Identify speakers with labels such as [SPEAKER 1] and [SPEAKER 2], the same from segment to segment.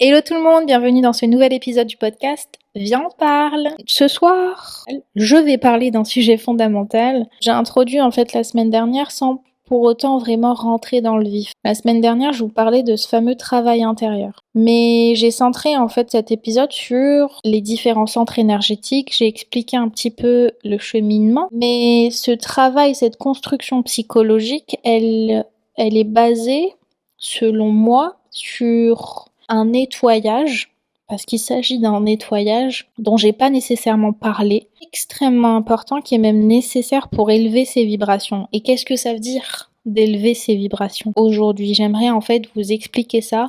[SPEAKER 1] Hello tout le monde, bienvenue dans ce nouvel épisode du podcast Viens on parle. Ce soir, je vais parler d'un sujet fondamental. J'ai introduit en fait la semaine dernière sans pour autant vraiment rentrer dans le vif. La semaine dernière, je vous parlais de ce fameux travail intérieur. Mais j'ai centré en fait cet épisode sur les différents centres énergétiques, j'ai expliqué un petit peu le cheminement, mais ce travail, cette construction psychologique, elle est basée, selon moi, sur un nettoyage, parce qu'il s'agit d'un nettoyage dont j'ai pas nécessairement parlé, extrêmement important, qui est même nécessaire pour élever ses vibrations. Et qu'est-ce que ça veut dire d'élever ses vibrations aujourd'hui? J'aimerais en fait vous expliquer ça,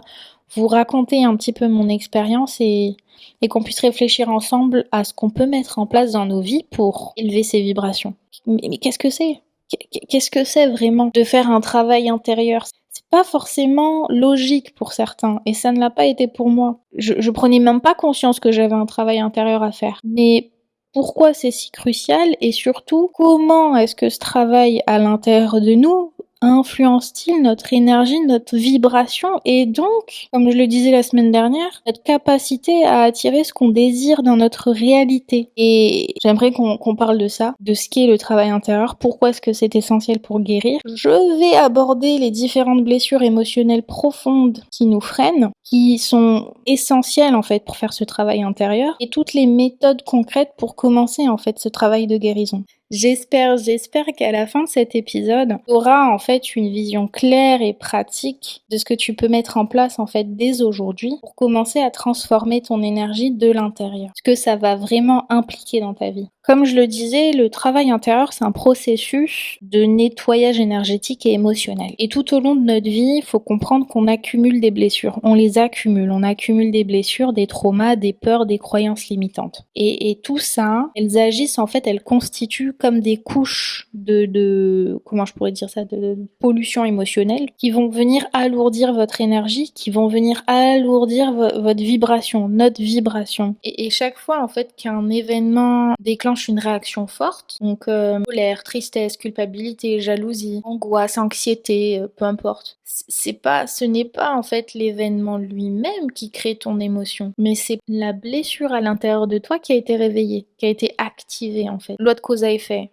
[SPEAKER 1] vous raconter un petit peu mon expérience et qu'on puisse réfléchir ensemble à ce qu'on peut mettre en place dans nos vies pour élever ses vibrations. Mais qu'est-ce que c'est? Qu'est-ce que c'est vraiment de faire un travail intérieur? C'est pas forcément logique pour certains, et ça ne l'a pas été pour moi. Je prenais même pas conscience que j'avais un travail intérieur à faire. Mais pourquoi c'est si crucial, et surtout, comment est-ce que ce travail à l'intérieur de nous influence-t-il notre énergie, notre vibration, et donc, comme je le disais la semaine dernière, notre capacité à attirer ce qu'on désire dans notre réalité. Et j'aimerais qu'on parle de ça, de ce qu'est le travail intérieur, pourquoi est-ce que c'est essentiel pour guérir. Je vais aborder les différentes blessures émotionnelles profondes qui nous freinent, qui sont essentielles en fait pour faire ce travail intérieur, et toutes les méthodes concrètes pour commencer en fait ce travail de guérison. J'espère qu'à la fin de cet épisode, tu auras en fait une vision claire et pratique de ce que tu peux mettre en place en fait dès aujourd'hui pour commencer à transformer ton énergie de l'intérieur. Ce que ça va vraiment impliquer dans ta vie. Comme je le disais, le travail intérieur, c'est un processus de nettoyage énergétique et émotionnel. Et tout au long de notre vie, il faut comprendre qu'on accumule des blessures. On les accumule. On accumule des blessures, des traumas, des peurs, des croyances limitantes. Et tout ça, elles agissent en fait, elles constituent comme des couches comment je pourrais dire ça, de pollution émotionnelle qui vont venir alourdir votre énergie, qui vont venir alourdir votre vibration, notre vibration. Et chaque fois en fait qu'un événement déclenche une réaction forte, donc colère, tristesse, culpabilité, jalousie, angoisse, anxiété, peu importe. Ce n'est pas en fait l'événement lui-même qui crée ton émotion, mais c'est la blessure à l'intérieur de toi qui a été réveillée, qui a été activée en fait. Loi de cause à effet.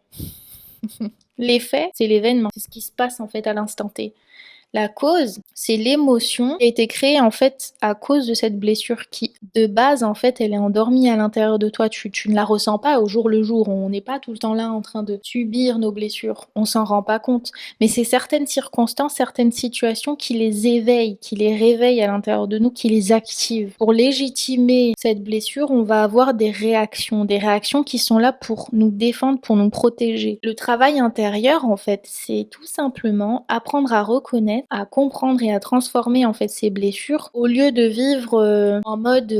[SPEAKER 1] L'effet, c'est l'événement, c'est ce qui se passe en fait à l'instant T. La cause, c'est l'émotion qui a été créée en fait à cause de cette blessure qui, de base, en fait, elle est endormie à l'intérieur de toi. Tu ne la ressens pas au jour le jour. On n'est pas tout le temps là en train de subir nos blessures. On s'en rend pas compte. Mais c'est certaines circonstances, certaines situations qui les éveillent, qui les réveillent à l'intérieur de nous, qui les activent. Pour légitimer cette blessure, on va avoir des réactions qui sont là pour nous défendre, pour nous protéger. Le travail intérieur, en fait, c'est tout simplement apprendre à reconnaître, à comprendre et à transformer en fait ces blessures au lieu de vivre en mode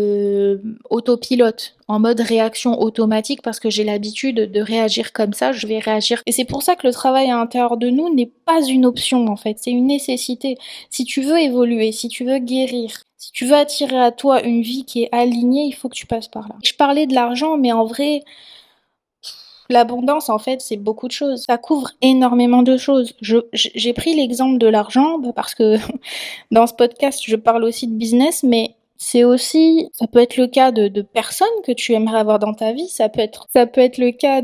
[SPEAKER 1] autopilote, en mode réaction automatique parce que j'ai l'habitude de réagir comme ça, je vais réagir. Et c'est pour ça que le travail à l'intérieur de nous n'est pas une option en fait, c'est une nécessité. Si tu veux évoluer, si tu veux guérir, si tu veux attirer à toi une vie qui est alignée, il faut que tu passes par là. Je parlais de l'argent, mais en vrai, l'abondance, en fait, c'est beaucoup de choses. Ça couvre énormément de choses. J'ai pris l'exemple de l'argent parce que dans ce podcast, je parle aussi de business, mais c'est aussi, ça peut être le cas de personnes que tu aimerais avoir dans ta vie, ça peut être le cas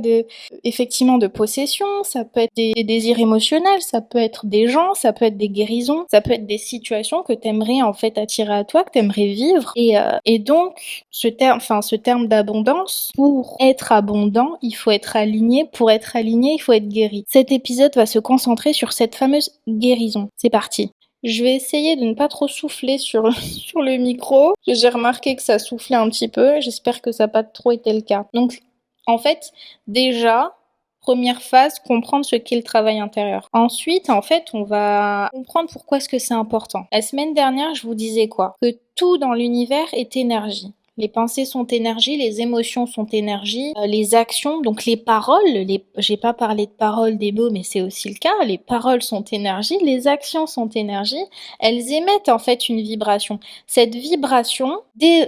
[SPEAKER 1] effectivement, de possession, ça peut être des désirs émotionnels, ça peut être des gens, ça peut être des guérisons, ça peut être des situations que t'aimerais, en fait, attirer à toi, que t'aimerais vivre. Et donc, ce terme d'abondance, pour être abondant, il faut être aligné. Pour être aligné, il faut être guéri. Cet épisode va se concentrer sur cette fameuse guérison. C'est parti. Je vais essayer de ne pas trop souffler sur le micro. J'ai remarqué que ça soufflait un petit peu. J'espère que ça n'a pas trop été le cas. Donc, en fait, déjà, première phase, comprendre ce qu'est le travail intérieur. Ensuite, en fait, on va comprendre pourquoi est-ce que c'est important. La semaine dernière, je vous disais quoi? Que tout dans l'univers est énergie. Les pensées sont énergie, les émotions sont énergie, les actions, donc les paroles, j'ai pas parlé de paroles, des mots, mais c'est aussi le cas, les paroles sont énergie, les actions sont énergie, elles émettent en fait une vibration. Cette vibration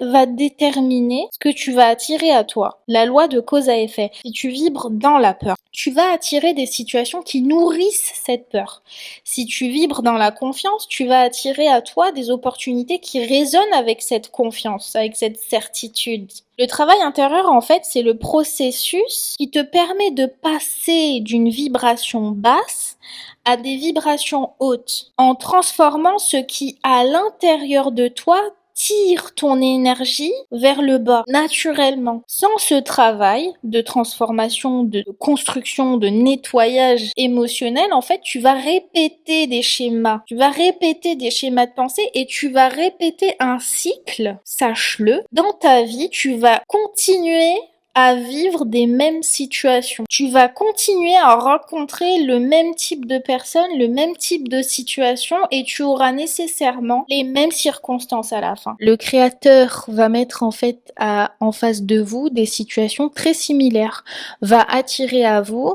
[SPEAKER 1] va déterminer ce que tu vas attirer à toi. La loi de cause à effet. Si tu vibres dans la peur, tu vas attirer des situations qui nourrissent cette peur. Si tu vibres dans la confiance, tu vas attirer à toi des opportunités qui résonnent avec cette confiance, avec cette certitude. Le travail intérieur, en fait, c'est le processus qui te permet de passer d'une vibration basse à des vibrations hautes, en transformant ce qui, à l'intérieur de toi, tire ton énergie vers le bas, naturellement. Sans ce travail de transformation, de construction, de nettoyage émotionnel, en fait, tu vas répéter des schémas. Tu vas répéter des schémas de pensée et tu vas répéter un cycle, sache-le. Dans ta vie, tu vas continuer à vivre des mêmes situations. Tu vas continuer à rencontrer le même type de personnes, le même type de situation et tu auras nécessairement les mêmes circonstances à la fin. Le créateur va mettre en fait en face de vous des situations très similaires, va attirer à vous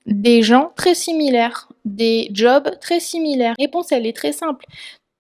[SPEAKER 1] des gens très similaires, des jobs très similaires. La réponse, elle est très simple.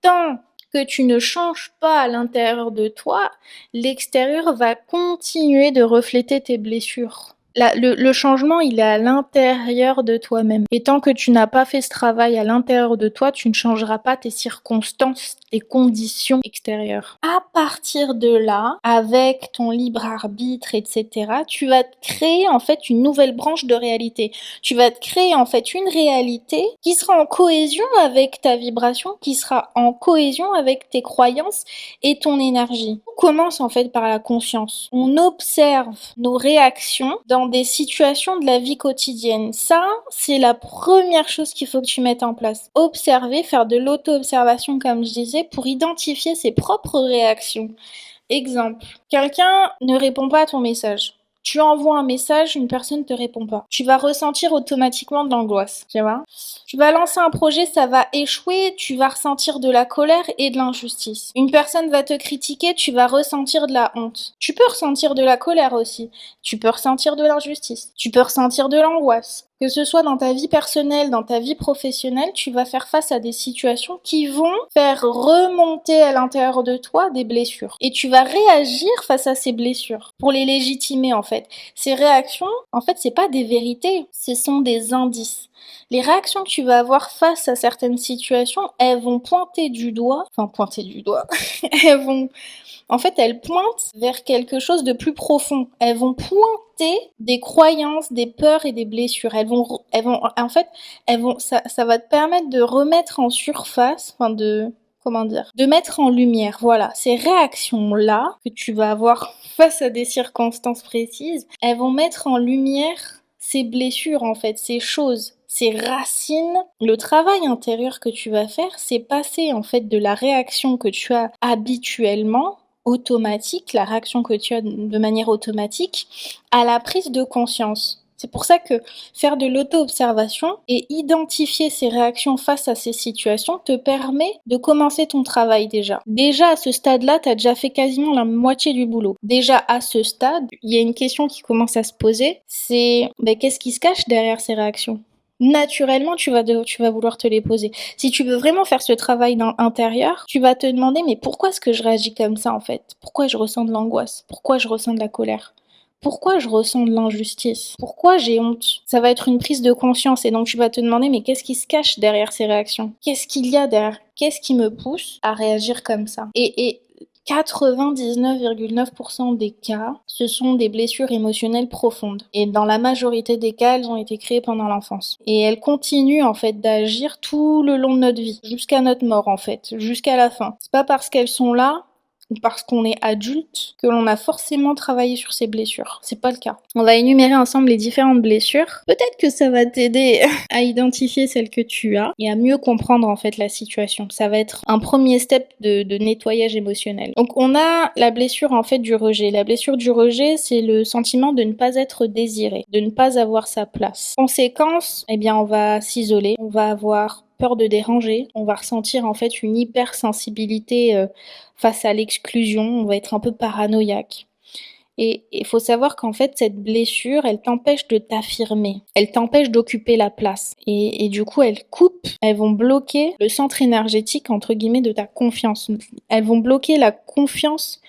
[SPEAKER 1] Tant que tu ne changes pas à l'intérieur de toi, l'extérieur va continuer de refléter tes blessures. Le changement, il est à l'intérieur de toi-même. Et tant que tu n'as pas fait ce travail à l'intérieur de toi, tu ne changeras pas tes circonstances, tes conditions extérieures. À partir de là, avec ton libre arbitre, etc., tu vas te créer en fait une nouvelle branche de réalité. Tu vas te créer en fait une réalité qui sera en cohésion avec ta vibration, qui sera en cohésion avec tes croyances et ton énergie. On commence en fait par la conscience. On observe nos réactions dans des situations de la vie quotidienne. Ça, c'est la première chose qu'il faut que tu mettes en place. Observer, faire de l'auto-observation comme je disais, pour identifier ses propres réactions. Exemple, quelqu'un ne répond pas à ton message. Tu envoies un message, une personne ne te répond pas. Tu vas ressentir automatiquement de l'angoisse, tu vois. Tu vas lancer un projet, ça va échouer, tu vas ressentir de la colère et de l'injustice. Une personne va te critiquer, tu vas ressentir de la honte. Tu peux ressentir de la colère aussi. Tu peux ressentir de l'injustice. Tu peux ressentir de l'angoisse. Que ce soit dans ta vie personnelle, dans ta vie professionnelle, tu vas faire face à des situations qui vont faire remonter à l'intérieur de toi des blessures. Et tu vas réagir face à ces blessures pour les légitimer en fait. Ces réactions, en fait, c'est pas des vérités, ce sont des indices. Les réactions que tu vas avoir face à certaines situations, elles vont pointer du doigt, elles pointent vers quelque chose de plus profond. Elles vont pointer des croyances, des peurs et des blessures. Ça va te permettre de remettre en surface, de mettre en lumière, voilà, ces réactions-là que tu vas avoir face à des circonstances précises, elles vont mettre en lumière ces blessures, en fait, ces choses, ces racines. Le travail intérieur que tu vas faire, c'est passer, en fait, de la réaction que tu as habituellement, automatique, la réaction que tu as de manière automatique, à la prise de conscience. C'est pour ça que faire de l'auto-observation et identifier ses réactions face à ces situations te permet de commencer ton travail déjà. Déjà à ce stade-là, tu as déjà fait quasiment la moitié du boulot. Déjà à ce stade, il y a une question qui commence à se poser, c'est qu'est-ce qui se cache derrière ces réactions ? Naturellement, tu vas vouloir te les poser. Si tu veux vraiment faire ce travail intérieur, tu vas te demander mais pourquoi est-ce que je réagis comme ça en fait ? Pourquoi je ressens de l'angoisse ? Pourquoi je ressens de la colère ? Pourquoi je ressens de l'injustice ? Pourquoi j'ai honte ? Ça va être une prise de conscience et donc tu vas te demander mais qu'est-ce qui se cache derrière ces réactions ? Qu'est-ce qu'il y a derrière ? Qu'est-ce qui me pousse à réagir comme ça ? Et 99,9% des cas, ce sont des blessures émotionnelles profondes. Et dans la majorité des cas, elles ont été créées pendant l'enfance. Et elles continuent en fait d'agir tout le long de notre vie, jusqu'à notre mort en fait, jusqu'à la fin. C'est pas parce qu'elles sont là ou parce qu'on est adulte que l'on a forcément travaillé sur ces blessures. C'est pas le cas. On va énumérer ensemble les différentes blessures. Peut-être que ça va t'aider à identifier celles que tu as et à mieux comprendre en fait la situation. Ça va être un premier step de nettoyage émotionnel. Donc on a la blessure en fait du rejet. La blessure du rejet, c'est le sentiment de ne pas être désiré, de ne pas avoir sa place. Conséquence, on va s'isoler, on va avoir peur de déranger, on va ressentir en fait une hypersensibilité face à l'exclusion, on va être un peu paranoïaque. Et il faut savoir qu'en fait, cette blessure, elle t'empêche de t'affirmer. Elle t'empêche d'occuper la place. Et du coup, elles vont bloquer le centre énergétique, entre guillemets, de ta confiance. Elles vont bloquer la confiance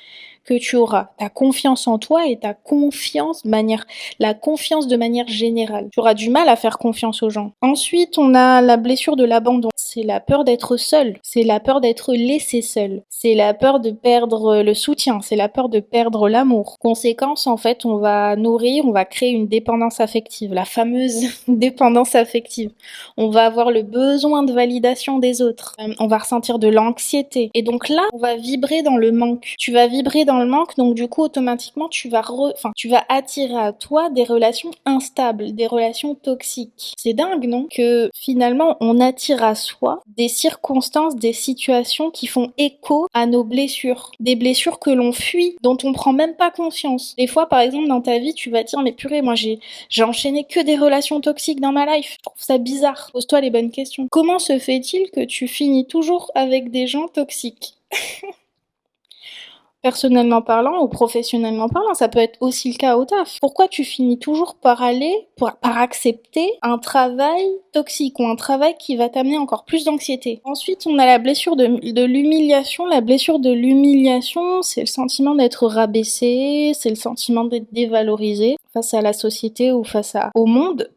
[SPEAKER 1] que tu auras, ta confiance en toi et la confiance de manière générale. Tu auras du mal à faire confiance aux gens. Ensuite, on a la blessure de l'abandon. C'est la peur d'être seul. C'est la peur d'être laissé seul. C'est la peur de perdre le soutien. C'est la peur de perdre l'amour. Conséquence, en fait, on va créer une dépendance affective, la fameuse dépendance affective. On va avoir le besoin de validation des autres. On va ressentir de l'anxiété. Et donc là, on va vibrer dans le manque. Tu vas vibrer dans le manque, donc du coup, automatiquement, tu vas attirer à toi des relations instables, des relations toxiques. C'est dingue, non? Que finalement, on attire à soi des circonstances, des situations qui font écho à nos blessures. Des blessures que l'on fuit, dont on prend même pas conscience. Des fois, par exemple, dans ta vie, tu vas te dire, mais purée, moi, j'ai enchaîné que des relations toxiques dans ma life. Je trouve ça bizarre. Pose-toi les bonnes questions. Comment se fait-il que tu finis toujours avec des gens toxiques? Personnellement parlant ou professionnellement parlant, ça peut être aussi le cas au taf. Pourquoi tu finis toujours par accepter un travail toxique ou un travail qui va t'amener encore plus d'anxiété? Ensuite, on a la blessure de l'humiliation. La blessure de l'humiliation, c'est le sentiment d'être rabaissé, c'est le sentiment d'être dévalorisé face à la société ou au monde,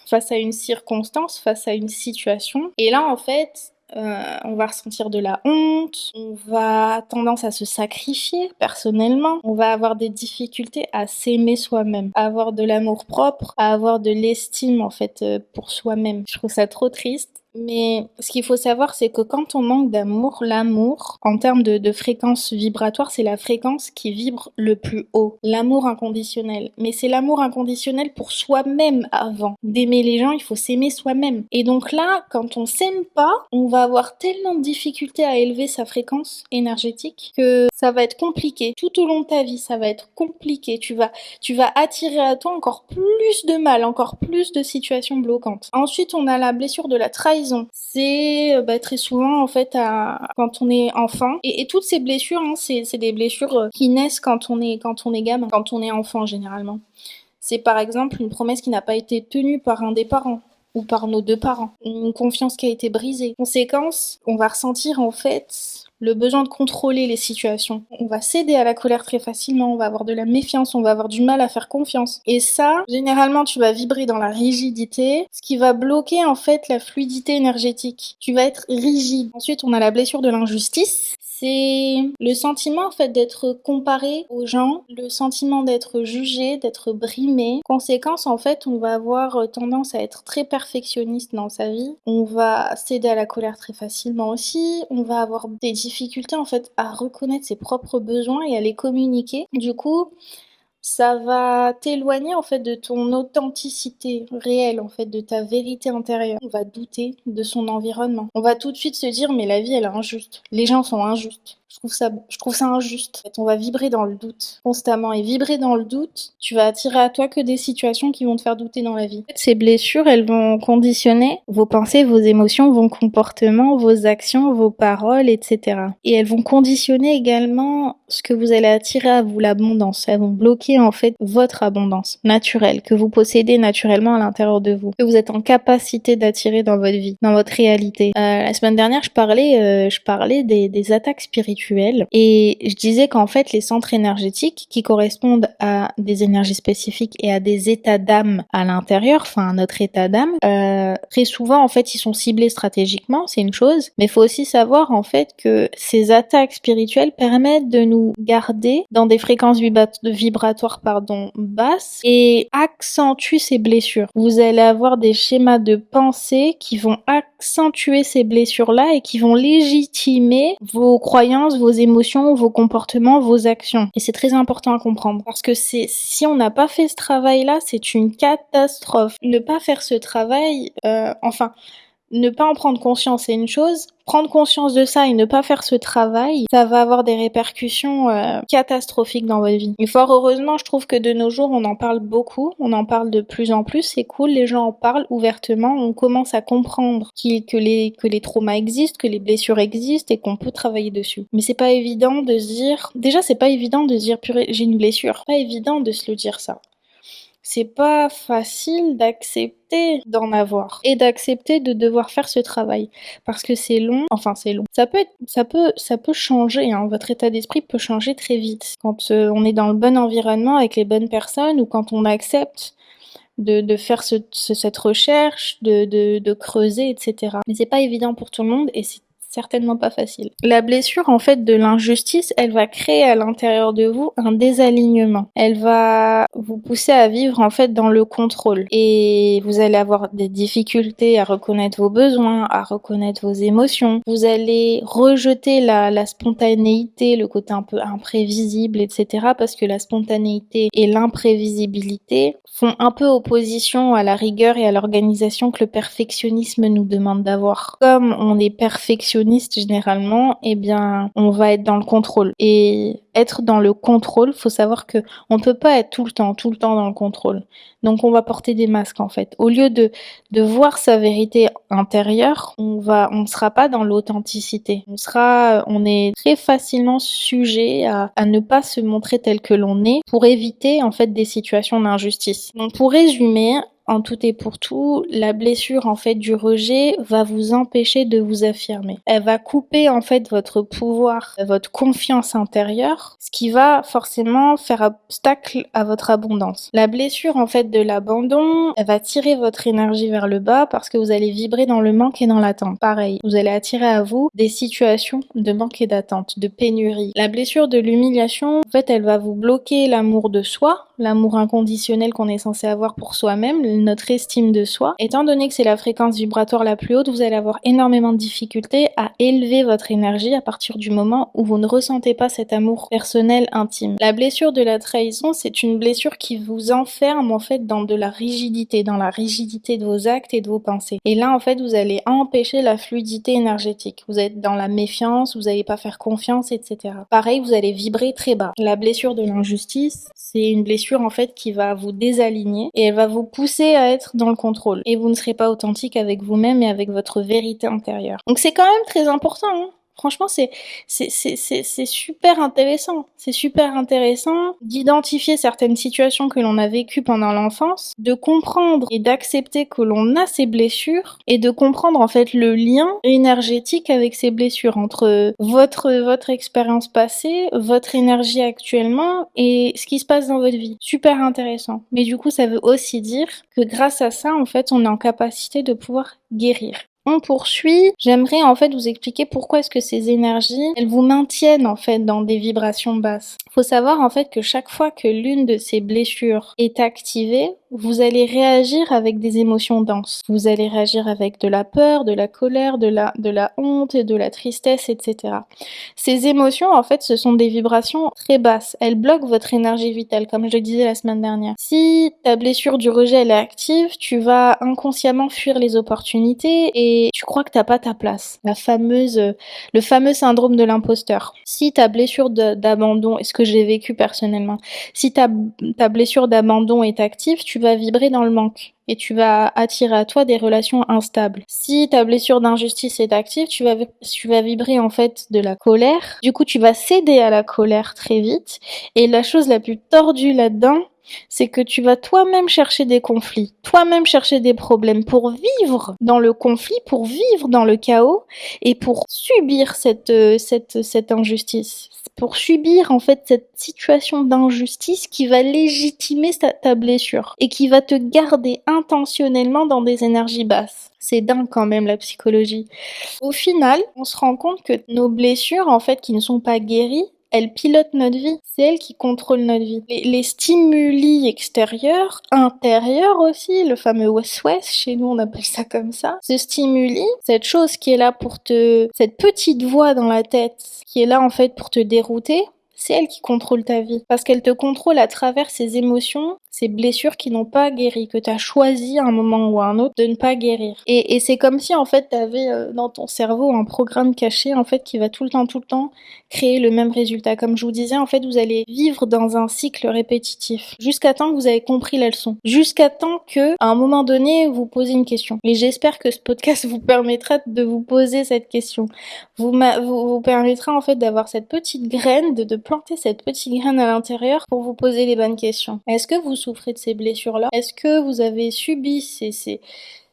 [SPEAKER 1] face à une circonstance, face à une situation. Et là, en fait, on va ressentir de la honte, on va tendance à se sacrifier personnellement, on va avoir des difficultés à s'aimer soi-même, à avoir de l'amour propre, à avoir de l'estime en fait pour soi-même. Je trouve ça trop triste. Mais ce qu'il faut savoir, c'est que quand on manque d'amour, l'amour, en termes de fréquence vibratoire, c'est la fréquence qui vibre le plus haut. L'amour inconditionnel. Mais c'est l'amour inconditionnel pour soi-même avant. D'aimer les gens, il faut s'aimer soi-même. Et donc là, quand on s'aime pas, on va avoir tellement de difficultés à élever sa fréquence énergétique que ça va être compliqué. Tout au long de ta vie, ça va être compliqué. Tu vas attirer à toi encore plus de mal, encore plus de situations bloquantes. Ensuite, on a la blessure de la trahison. C'est très souvent en fait quand on est enfant et toutes ces blessures, hein, c'est des blessures qui naissent quand on est gamin, quand on est enfant généralement. C'est par exemple une promesse qui n'a pas été tenue par un des parents ou par nos deux parents, une confiance qui a été brisée. Conséquence, on va ressentir en fait le besoin de contrôler les situations. On va céder à la colère très facilement, on va avoir de la méfiance, on va avoir du mal à faire confiance. Et ça, généralement, tu vas vibrer dans la rigidité, ce qui va bloquer en fait la fluidité énergétique. Tu vas être rigide. Ensuite, on a la blessure de l'injustice. C'est le sentiment en fait d'être comparé aux gens, le sentiment d'être jugé, d'être brimé. Conséquence, en fait, on va avoir tendance à être très perfectionniste dans sa vie. On va céder à la colère très facilement aussi. On va avoir des difficultés en fait à reconnaître ses propres besoins et à les communiquer. Du coup, ça va t'éloigner en fait de ton authenticité réelle, en fait, de ta vérité intérieure. On va douter de son environnement. On va tout de suite se dire mais la vie elle est injuste. Les gens sont injustes. Je trouve ça injuste. En fait, on va vibrer dans le doute constamment et vibrer dans le doute, tu vas attirer à toi que des situations qui vont te faire douter dans la vie. En fait, ces blessures, elles vont conditionner vos pensées, vos émotions, vos comportements, vos actions, vos paroles, etc. Et elles vont conditionner également ce que vous allez attirer à vous, l'abondance. Elles vont bloquer en fait votre abondance naturelle que vous possédez naturellement à l'intérieur de vous, que vous êtes en capacité d'attirer dans votre vie, dans votre réalité. La semaine dernière, je parlais des attaques spirituelles et je disais qu'en fait les centres énergétiques qui correspondent à des énergies spécifiques et à des états d'âme à l'intérieur, enfin à notre état d'âme, très souvent en fait ils sont ciblés stratégiquement, c'est une chose, mais il faut aussi savoir en fait que ces attaques spirituelles permettent de nous garder dans des fréquences vibratoires basses et accentuent ces blessures. Vous allez avoir des schémas de pensée qui vont accentuer ces blessures-là et qui vont légitimer vos croyances, vos émotions, vos comportements, vos actions. Et c'est très important à comprendre parce que si on n'a pas fait ce travail-là, c'est une catastrophe. Ne pas faire ce travail, Ne pas en prendre conscience, c'est une chose. Prendre conscience de ça et ne pas faire ce travail, ça va avoir des répercussions catastrophiques dans votre vie. Et fort heureusement, je trouve que de nos jours, on en parle beaucoup, on en parle de plus en plus, c'est cool, les gens en parlent ouvertement, on commence à comprendre que les traumas existent, que les blessures existent et qu'on peut travailler dessus. Mais c'est pas évident de se dire, déjà c'est pas évident de se dire purée, j'ai une blessure, pas évident de se le dire ça. C'est pas facile d'accepter d'en avoir et d'accepter de devoir faire ce travail parce que c'est long. Enfin, c'est long. Ça peut changer. Hein. Votre état d'esprit peut changer très vite quand on est dans le bon environnement avec les bonnes personnes ou quand on accepte de faire cette recherche, de creuser, etc. Mais c'est pas évident pour tout le monde et c'est certainement pas facile. La blessure, en fait, de l'injustice, elle va créer à l'intérieur de vous un désalignement. Elle va vous pousser à vivre, en fait, dans le contrôle. Et vous allez avoir des difficultés à reconnaître vos besoins, à reconnaître vos émotions. Vous allez rejeter la spontanéité, le côté un peu imprévisible, etc. Parce que la spontanéité et l'imprévisibilité font un peu opposition à la rigueur et à l'organisation que le perfectionnisme nous demande d'avoir. Comme on est perfectionniste généralement, eh bien, on va être dans le contrôle. Et être dans le contrôle, faut savoir que on peut pas être tout le temps dans le contrôle. Donc on va porter des masques en fait. Au lieu de voir sa vérité intérieure, on ne sera pas dans l'authenticité. On est très facilement sujet à ne pas se montrer tel que l'on est pour éviter en fait des situations d'injustice. Donc pour résumer, en tout et pour tout, la blessure en fait du rejet va vous empêcher de vous affirmer. Elle va couper en fait votre pouvoir, votre confiance intérieure, ce qui va forcément faire obstacle à votre abondance. La blessure en fait de l'abandon, elle va tirer votre énergie vers le bas parce que vous allez vibrer dans le manque et dans l'attente. Pareil, vous allez attirer à vous des situations de manque et d'attente, de pénurie. La blessure de l'humiliation, en fait, elle va vous bloquer l'amour de soi, l'amour inconditionnel qu'on est censé avoir pour soi-même, notre estime de soi. Étant donné que c'est la fréquence vibratoire la plus haute, vous allez avoir énormément de difficultés à élever votre énergie à partir du moment où vous ne ressentez pas cet amour personnel intime. La blessure de la trahison, c'est une blessure qui vous enferme en fait dans de la rigidité, dans la rigidité de vos actes et de vos pensées. Et là, en fait, vous allez empêcher la fluidité énergétique. Vous êtes dans la méfiance, vous n'allez pas faire confiance, etc. Pareil, vous allez vibrer très bas. La blessure de l'injustice, c'est une blessure en fait qui va vous désaligner et elle va vous pousser à être dans le contrôle et vous ne serez pas authentique avec vous-même et avec votre vérité intérieure. Donc c'est quand même très important, hein. Franchement, c'est super intéressant. C'est super intéressant d'identifier certaines situations que l'on a vécues pendant l'enfance, de comprendre et d'accepter que l'on a ces blessures et de comprendre en fait le lien énergétique avec ces blessures entre votre expérience passée, votre énergie actuellement et ce qui se passe dans votre vie. Super intéressant. Mais du coup, ça veut aussi dire que grâce à ça, en fait, on est en capacité de pouvoir guérir. On poursuit. J'aimerais en fait vous expliquer pourquoi est-ce que ces énergies, elles vous maintiennent en fait dans des vibrations basses. Faut savoir en fait que chaque fois que l'une de ces blessures est activée, vous allez réagir avec des émotions denses. Vous allez réagir avec de la peur, de la colère, de la honte, de la tristesse, etc. Ces émotions, en fait, ce sont des vibrations très basses. Elles bloquent votre énergie vitale, comme je le disais la semaine dernière. Si ta blessure du rejet, elle est active, tu vas inconsciemment fuir les opportunités et tu crois que t'as pas ta place. Le fameux syndrome de l'imposteur. Si ta blessure d'abandon, est ce que j'ai vécu personnellement, si ta blessure d'abandon est active, tu vas vibrer dans le manque et tu vas attirer à toi des relations instables. Si ta blessure d'injustice est active, tu vas vibrer en fait de la colère. Du coup, tu vas céder à la colère très vite. Et la chose la plus tordue là-dedans, c'est que tu vas toi-même chercher des conflits, toi-même chercher des problèmes pour vivre dans le conflit, pour vivre dans le chaos et pour subir cette injustice, pour subir en fait cette situation d'injustice qui va légitimer ta blessure et qui va te garder intentionnellement dans des énergies basses. C'est dingue quand même la psychologie. Au final, on se rend compte que nos blessures en fait qui ne sont pas guéries, elles pilotent notre vie. C'est elles qui contrôlent notre vie. Les stimuli extérieurs, intérieurs aussi, le fameux West-West, chez nous on appelle ça comme ça. Ce stimuli, cette chose qui est là cette petite voix dans la tête, qui est là en fait pour te dérouter, c'est elle qui contrôle ta vie. Parce qu'elle te contrôle à travers ses émotions, Ces blessures qui n'ont pas guéri, que tu as choisi à un moment ou à un autre de ne pas guérir. Et c'est comme si en fait tu avais dans ton cerveau un programme caché en fait qui va tout le temps créer le même résultat. Comme je vous disais, en fait, vous allez vivre dans un cycle répétitif jusqu'à temps que vous avez compris la leçon. Jusqu'à temps que, à un moment donné, vous posez une question. Et j'espère que ce podcast vous permettra de vous poser cette question. Vous permettra en fait d'avoir cette petite graine, de planter cette petite graine à l'intérieur pour vous poser les bonnes questions. Est-ce que vous souffrez de ces blessures-là? Est-ce que vous avez subi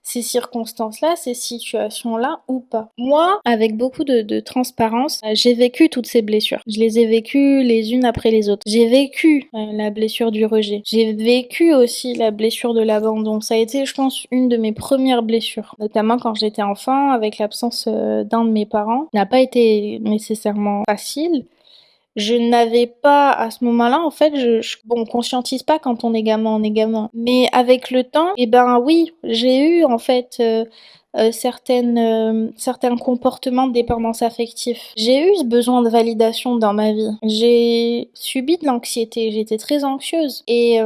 [SPEAKER 1] ces circonstances-là, ces situations-là ou pas. Moi, avec beaucoup de transparence, j'ai vécu toutes ces blessures. Je les ai vécues les unes après les autres. J'ai vécu la blessure du rejet. J'ai vécu aussi la blessure de l'abandon. Ça a été, je pense, une de mes premières blessures, notamment quand j'étais enfant, avec l'absence d'un de mes parents. Ça n'a pas été nécessairement facile. Je n'avais pas, à ce moment-là, en fait, on conscientise pas quand on est gamin. Mais avec le temps, eh ben oui, j'ai eu, en fait, certains comportements de dépendance affective. J'ai eu ce besoin de validation dans ma vie. J'ai subi de l'anxiété. J'étais très anxieuse. Et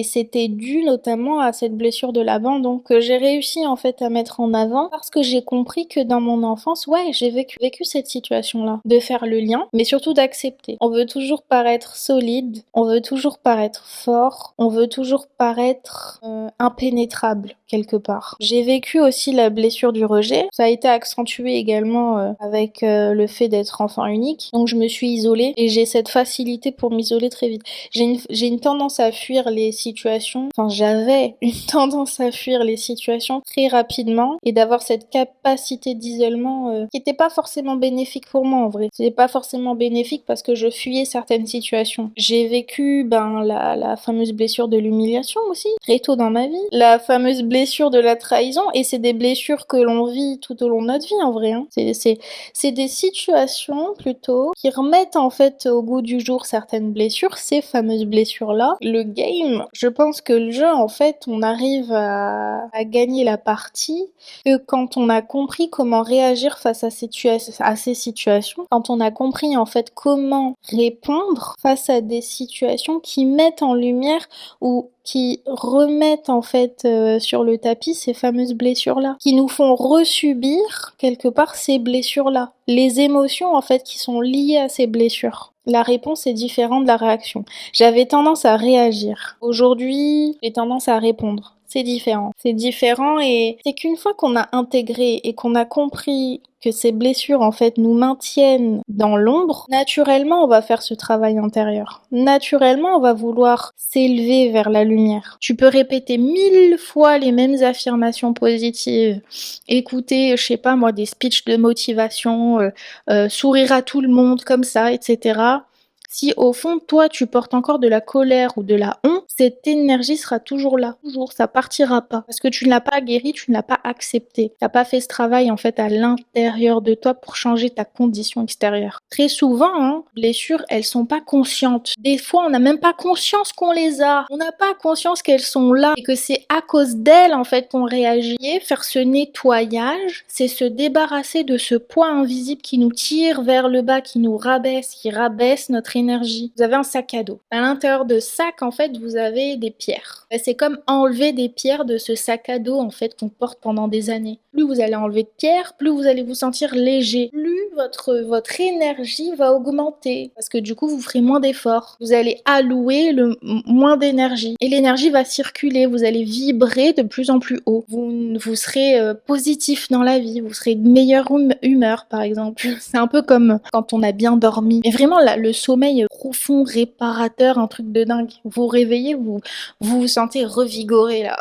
[SPEAKER 1] c'était dû notamment à cette blessure de l'abandon que j'ai réussi, en fait, à mettre en avant parce que j'ai compris que dans mon enfance, ouais, j'ai vécu cette situation-là. De faire le lien, mais surtout d'accepter. On veut toujours paraître solide. On veut toujours paraître fort. On veut toujours paraître impénétrable quelque part. J'ai vécu aussi la blessure du rejet. Ça a été accentué également avec le fait d'être enfant unique. Donc je me suis isolée et j'ai cette facilité pour m'isoler très vite. J'ai une tendance à fuir les situations. Enfin, j'avais une tendance à fuir les situations très rapidement et d'avoir cette capacité d'isolement qui n'était pas forcément bénéfique pour moi en vrai. C'était pas forcément bénéfique parce que je fuyais certaines situations. J'ai vécu la fameuse blessure de l'humiliation aussi, très tôt dans ma vie. La fameuse blessure de la trahison, et c'est des blessures que l'on vit tout au long de notre vie en vrai. Hein. C'est des situations plutôt qui remettent en fait au goût du jour certaines blessures, ces fameuses blessures-là. Le game, je pense que le jeu en fait, on arrive à gagner la partie que quand on a compris comment réagir face à ces situations, quand on a compris en fait comment répondre face à des situations qui mettent en lumière ou qui remettent en fait sur le tapis ces fameuses blessures-là, qui nous font resubir quelque part ces blessures-là, les émotions en fait qui sont liées à ces blessures. La réponse est différente de la réaction. J'avais tendance à réagir. Aujourd'hui, j'ai tendance à répondre. C'est différent. C'est différent et c'est qu'une fois qu'on a intégré et qu'on a compris que ces blessures en fait nous maintiennent dans l'ombre, naturellement on va faire ce travail intérieur. Naturellement on va vouloir s'élever vers la lumière. Tu peux répéter 1000 fois les mêmes affirmations positives, écouter, je sais pas moi, des speeches de motivation, sourire à tout le monde comme ça, etc. Si au fond, toi, tu portes encore de la colère ou de la honte, cette énergie sera toujours là, toujours, ça partira pas. Parce que tu ne l'as pas guéri, tu ne l'as pas accepté. Tu n'as pas fait ce travail, en fait, à l'intérieur de toi pour changer ta condition extérieure. Très souvent, les blessures, elles sont pas conscientes. Des fois, on n'a même pas conscience qu'on les a. On n'a pas conscience qu'elles sont là et que c'est à cause d'elles, en fait, qu'on réagit. Et faire ce nettoyage, c'est se débarrasser de ce poids invisible qui nous tire vers le bas, qui nous rabaisse, qui rabaisse notre énergie. Vous avez un sac à dos. À l'intérieur de ce sac, en fait, vous avez des pierres. C'est comme enlever des pierres de ce sac à dos, en fait, qu'on porte pendant des années. Plus vous allez enlever de pierres, plus vous allez vous sentir léger. Plus votre énergie va augmenter. Parce que du coup, vous ferez moins d'efforts. Vous allez allouer moins d'énergie. Et l'énergie va circuler. Vous allez vibrer de plus en plus haut. Vous serez positif dans la vie. Vous serez de meilleure humeur, par exemple. C'est un peu comme quand on a bien dormi. Mais vraiment, là, le sommeil profond, réparateur, un truc de dingue. Vous réveillez, vous sentez revigoré, là.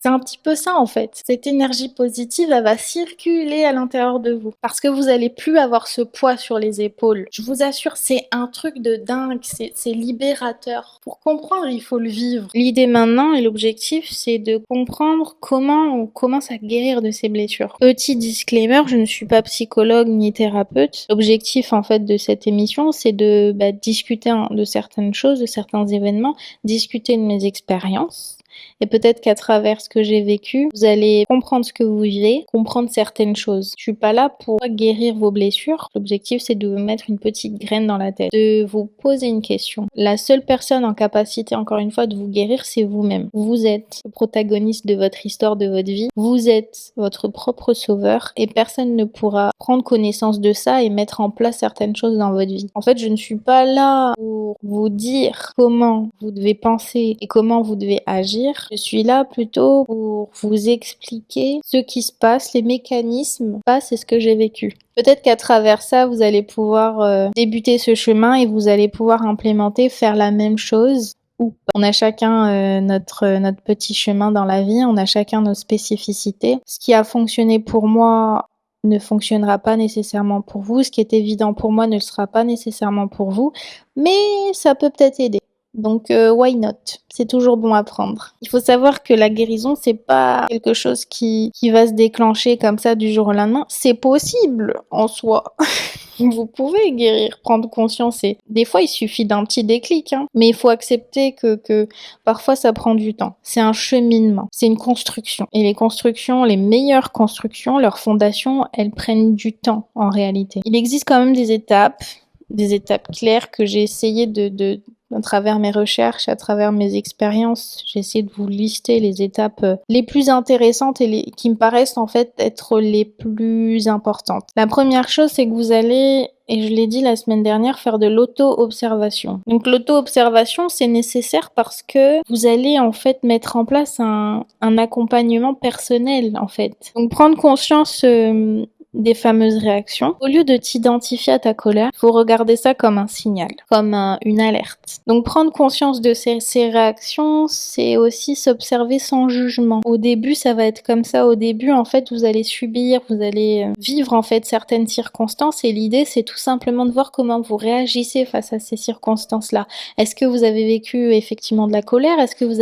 [SPEAKER 1] C'est un petit peu ça en fait. Cette énergie positive, elle va circuler à l'intérieur de vous. Parce que vous allez plus avoir ce poids sur les épaules. Je vous assure, c'est un truc de dingue. C'est libérateur. Pour comprendre, il faut le vivre. L'idée maintenant et l'objectif, c'est de comprendre comment on commence à guérir de ces blessures. Petit disclaimer, je ne suis pas psychologue ni thérapeute. L'objectif en fait de cette émission, c'est de discuter de certaines choses, de certains événements, discuter de mes expériences. Et peut-être qu'à travers ce que j'ai vécu, vous allez comprendre ce que vous vivez, comprendre certaines choses. Je suis pas là pour guérir vos blessures. L'objectif, c'est de vous mettre une petite graine dans la tête, de vous poser une question. La seule personne en capacité, encore une fois, de vous guérir, c'est vous-même. Vous êtes le protagoniste de votre histoire, de votre vie. Vous êtes votre propre sauveur et personne ne pourra prendre connaissance de ça et mettre en place certaines choses dans votre vie. En fait, je ne suis pas là pour vous dire comment vous devez penser et comment vous devez agir. Je suis là plutôt pour vous expliquer ce qui se passe, les mécanismes passent et ce que j'ai vécu. Peut-être qu'à travers ça, vous allez pouvoir débuter ce chemin et vous allez pouvoir implémenter, faire la même chose ou pas. On a chacun notre petit chemin dans la vie, on a chacun nos spécificités. Ce qui a fonctionné pour moi ne fonctionnera pas nécessairement pour vous. Ce qui est évident pour moi ne le sera pas nécessairement pour vous, mais ça peut peut-être aider. Donc why not? C'est toujours bon à prendre. Il faut savoir que la guérison, c'est pas quelque chose qui va se déclencher comme ça du jour au lendemain. C'est possible en soi. Vous pouvez guérir, prendre conscience et des fois il suffit d'un petit déclic, hein. Mais il faut accepter que parfois ça prend du temps. C'est un cheminement, c'est une construction. Et les constructions, les meilleures constructions, leurs fondations, elles prennent du temps en réalité. Il existe quand même des étapes claires que j'ai essayé à travers mes recherches, à travers mes expériences, j'ai essayé de vous lister les étapes les plus intéressantes et qui me paraissent en fait être les plus importantes. La première chose, c'est que vous allez, et je l'ai dit la semaine dernière, faire de l'auto-observation. Donc l'auto-observation, c'est nécessaire parce que vous allez en fait mettre en place un accompagnement personnel en fait. Donc prendre conscience des fameuses réactions. Au lieu de t'identifier à ta colère, il faut regarder ça comme un signal, comme une alerte. Donc prendre conscience de ces réactions, c'est aussi s'observer sans jugement. Au début, ça va être comme ça. Au début, en fait, vous allez subir, vous allez vivre en fait certaines circonstances et l'idée, c'est tout simplement de voir comment vous réagissez face à ces circonstances-là. Est-ce que vous avez vécu effectivement de la colère? Est-ce que vous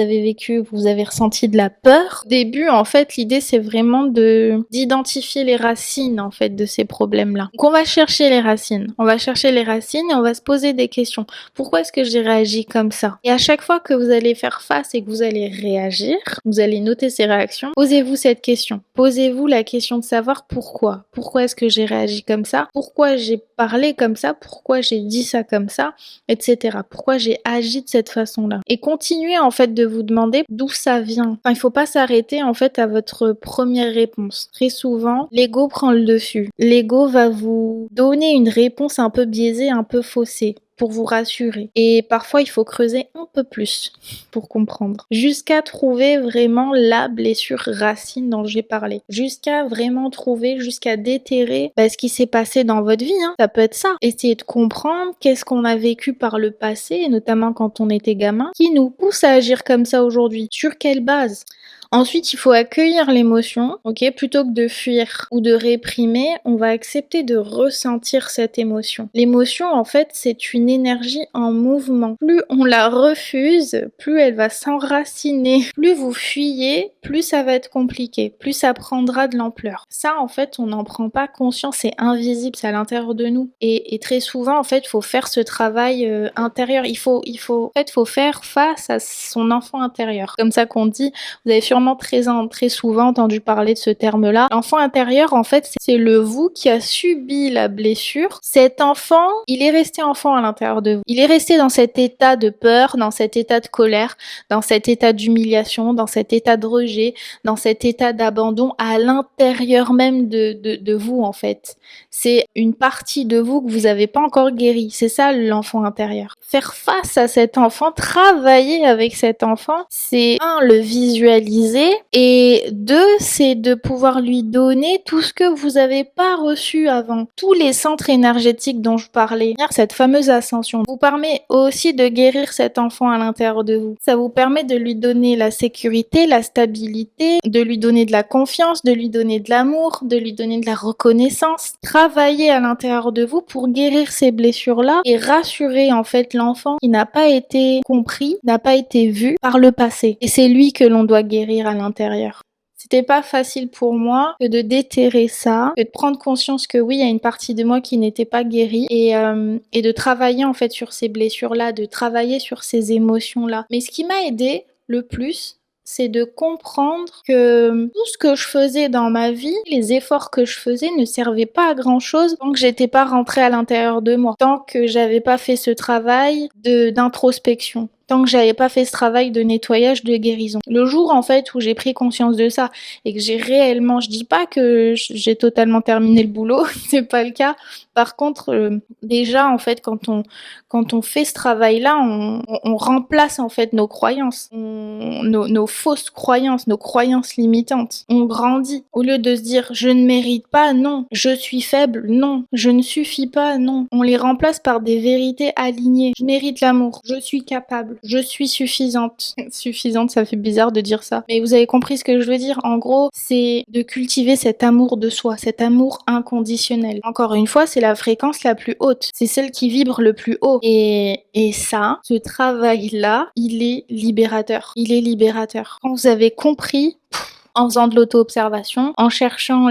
[SPEAKER 1] avez ressenti de la peur? Au début, en fait, l'idée, c'est vraiment d'identifier les racines en fait de ces problèmes-là. Donc on va chercher les racines. On va chercher les racines et on va se poser des questions. Pourquoi est-ce que j'ai réagi comme ça? Et à chaque fois que vous allez faire face et que vous allez réagir, vous allez noter ces réactions, posez-vous cette question. Posez-vous la question de savoir pourquoi. Pourquoi est-ce que j'ai réagi comme ça? Pourquoi j'ai parlé comme ça? Pourquoi j'ai dit ça comme ça? Etc. Pourquoi j'ai agi de cette façon-là? Et continuez en fait de vous demander d'où ça vient. Enfin, il faut pas s'arrêter en fait à votre première réponse. Très souvent, l'ego prend le dessus. L'ego va vous donner une réponse un peu biaisée, un peu faussée pour vous rassurer. Et parfois, il faut creuser un peu plus pour comprendre. Jusqu'à trouver vraiment la blessure racine dont j'ai parlé. Jusqu'à vraiment trouver, jusqu'à déterrer ce qui s'est passé dans votre vie. Hein. Ça peut être ça. Essayer de comprendre qu'est-ce qu'on a vécu par le passé, et notamment quand on était gamin, qui nous pousse à agir comme ça aujourd'hui. Sur quelle base ? Ensuite, il faut accueillir l'émotion, ok? Plutôt que de fuir ou de réprimer, on va accepter de ressentir cette émotion. L'émotion, en fait, c'est une énergie en mouvement. Plus on la refuse, plus elle va s'enraciner. Plus vous fuyez, plus ça va être compliqué, plus ça prendra de l'ampleur. Ça, en fait, on n'en prend pas conscience, c'est invisible, c'est à l'intérieur de nous. Et très souvent, en fait, il faut faire ce travail intérieur. Il faut faire face à son enfant intérieur. Comme ça qu'on dit, vous avez sûrement très souvent entendu parler de ce terme-là. L'enfant intérieur, en fait, c'est le vous qui a subi la blessure. Cet enfant, il est resté enfant à l'intérieur de vous. Il est resté dans cet état de peur, dans cet état de colère, dans cet état d'humiliation, dans cet état de rejet, dans cet état d'abandon à l'intérieur même de vous, en fait. C'est une partie de vous que vous n'avez pas encore guérie. C'est ça, l'enfant intérieur. Faire face à cet enfant, travailler avec cet enfant, c'est le visualiser et deux, c'est de pouvoir lui donner tout ce que vous n'avez pas reçu avant. Tous les centres énergétiques dont je parlais, cette fameuse ascension, vous permet aussi de guérir cet enfant à l'intérieur de vous. Ça vous permet de lui donner la sécurité, la stabilité, de lui donner de la confiance, de lui donner de l'amour, de lui donner de la reconnaissance. Travailler à l'intérieur de vous pour guérir ces blessures-là et rassurer en fait l'enfant qui n'a pas été compris, n'a pas été vu par le passé. Et c'est lui que l'on doit guérir à l'intérieur. C'était pas facile pour moi que de déterrer ça, que de prendre conscience que oui, il y a une partie de moi qui n'était pas guérie et de travailler en fait sur ces blessures-là, de travailler sur ces émotions-là. Mais ce qui m'a aidé le plus, c'est de comprendre que tout ce que je faisais dans ma vie, les efforts que je faisais ne servaient pas à grand chose tant que j'étais pas rentrée à l'intérieur de moi, tant que j'avais pas fait ce travail d'introspection. Tant que j'avais pas fait ce travail de nettoyage, de guérison. Le jour, en fait, où j'ai pris conscience de ça et que j'ai réellement, je dis pas que j'ai totalement terminé le boulot, c'est pas le cas. Par contre, déjà, en fait, quand on fait ce travail-là, on remplace, en fait, nos croyances, nos fausses croyances, nos croyances limitantes. On grandit. Au lieu de se dire, je ne mérite pas, non. Je suis faible, non. Je ne suffis pas, non. On les remplace par des vérités alignées. Je mérite l'amour. Je suis capable. Je suis suffisante. Suffisante, ça fait bizarre de dire ça. Mais vous avez compris ce que je veux dire. En gros, c'est de cultiver cet amour de soi, cet amour inconditionnel. Encore une fois, c'est la fréquence la plus haute. C'est celle qui vibre le plus haut. Et ça, ce travail-là, il est libérateur. Il est libérateur. Quand vous avez compris, en faisant de l'auto-observation, en cherchant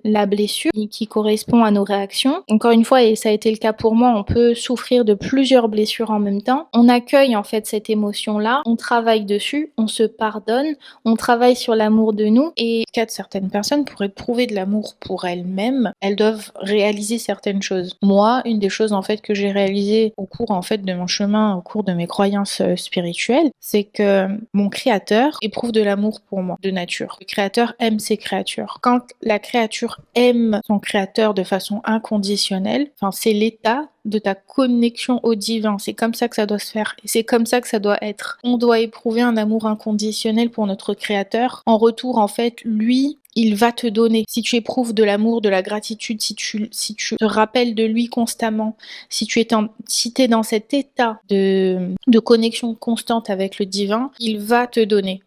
[SPEAKER 1] la blessure qui correspond à nos réactions. Encore une fois, et ça a été le cas pour moi, on peut souffrir de plusieurs blessures en même temps. On accueille en fait cette émotion-là, on travaille dessus, on se pardonne, on travaille sur l'amour de nous. Et dans le cas de certaines personnes, pour éprouver de l'amour pour elles-mêmes, elles doivent réaliser certaines choses. Moi, une des choses en fait que j'ai réalisées au cours en fait de mon chemin, au cours de mes croyances spirituelles, c'est que mon créateur éprouve de l'amour pour moi, de nature. Le créateur aime ses créatures. Quand la créature aime son créateur de façon inconditionnelle, c'est l'état de ta connexion au divin. C'est comme ça que ça doit se faire. Et c'est comme ça que ça doit être. On doit éprouver un amour inconditionnel pour notre créateur. En retour, en fait, lui, il va te donner. Si tu éprouves de l'amour, de la gratitude, si tu te rappelles de lui constamment, si t'es dans cet état de connexion constante avec le divin, il va te donner.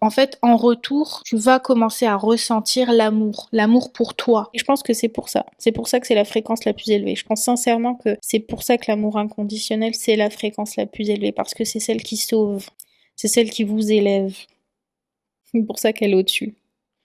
[SPEAKER 1] En fait, en retour, tu vas commencer à ressentir l'amour pour toi. Et je pense que c'est pour ça. C'est pour ça que c'est la fréquence la plus élevée. Je pense sincèrement que c'est pour ça que l'amour inconditionnel, c'est la fréquence la plus élevée, parce que c'est celle qui sauve. C'est celle qui vous élève. C'est pour ça qu'elle est au-dessus.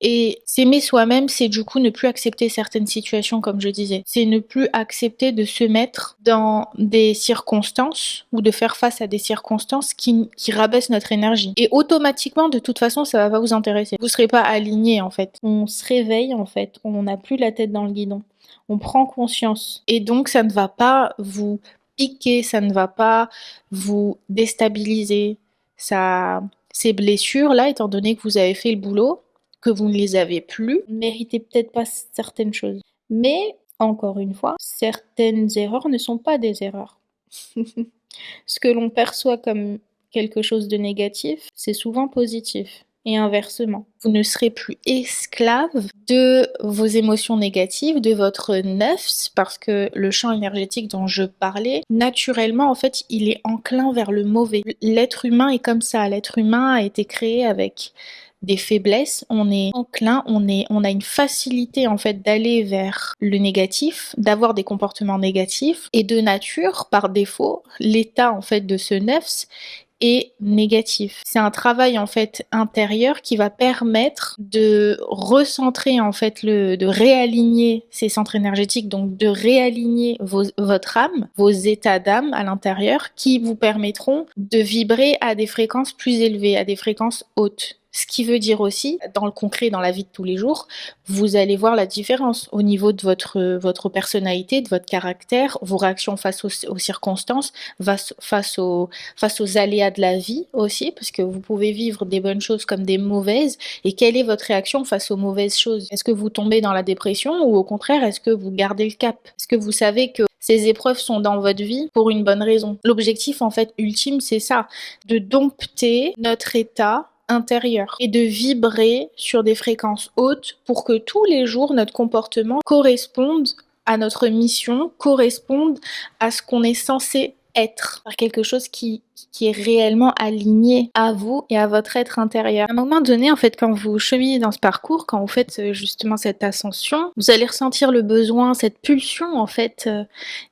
[SPEAKER 1] Et s'aimer soi-même, c'est du coup ne plus accepter certaines situations, comme je disais. C'est ne plus accepter de se mettre dans des circonstances ou de faire face à des circonstances qui rabaissent notre énergie. Et automatiquement, de toute façon, ça va pas vous intéresser. Vous serez pas aligné, en fait. On se réveille, en fait. On n'a plus la tête dans le guidon. On prend conscience. Et donc, ça ne va pas vous piquer, ça ne va pas vous déstabiliser. Ces blessures-là, étant donné que vous avez fait le boulot, que vous ne les avez plus, vous ne méritez peut-être pas certaines choses. Mais, encore une fois, certaines erreurs ne sont pas des erreurs. Ce que l'on perçoit comme quelque chose de négatif, c'est souvent positif. Et inversement, vous ne serez plus esclave de vos émotions négatives, de votre nefs, parce que le champ énergétique dont je parlais, naturellement, en fait, il est enclin vers le mauvais. L'être humain est comme ça. L'être humain a été créé avec des faiblesses, on est enclin, on a une facilité en fait d'aller vers le négatif, d'avoir des comportements négatifs, et de nature, par défaut, l'état en fait de ce nefs est négatif. C'est un travail en fait intérieur qui va permettre de recentrer en fait de réaligner ces centres énergétiques, donc de réaligner votre âme, vos états d'âme à l'intérieur, qui vous permettront de vibrer à des fréquences plus élevées, à des fréquences hautes. Ce qui veut dire aussi, dans le concret, dans la vie de tous les jours, vous allez voir la différence au niveau de votre personnalité, de votre caractère, vos réactions face aux circonstances, face aux aléas de la vie aussi, parce que vous pouvez vivre des bonnes choses comme des mauvaises. Et quelle est votre réaction face aux mauvaises choses? Est-ce que vous tombez dans la dépression ou au contraire, est-ce que vous gardez le cap? Est-ce que vous savez que ces épreuves sont dans votre vie pour une bonne raison? L'objectif en fait ultime, c'est ça, de dompter notre état intérieur et de vibrer sur des fréquences hautes pour que tous les jours notre comportement corresponde à notre mission, corresponde à ce qu'on est censé être, par quelque chose qui est réellement aligné à vous et à votre être intérieur. À un moment donné, en fait, quand vous cheminez dans ce parcours, quand vous faites justement cette ascension, vous allez ressentir le besoin, cette pulsion, en fait,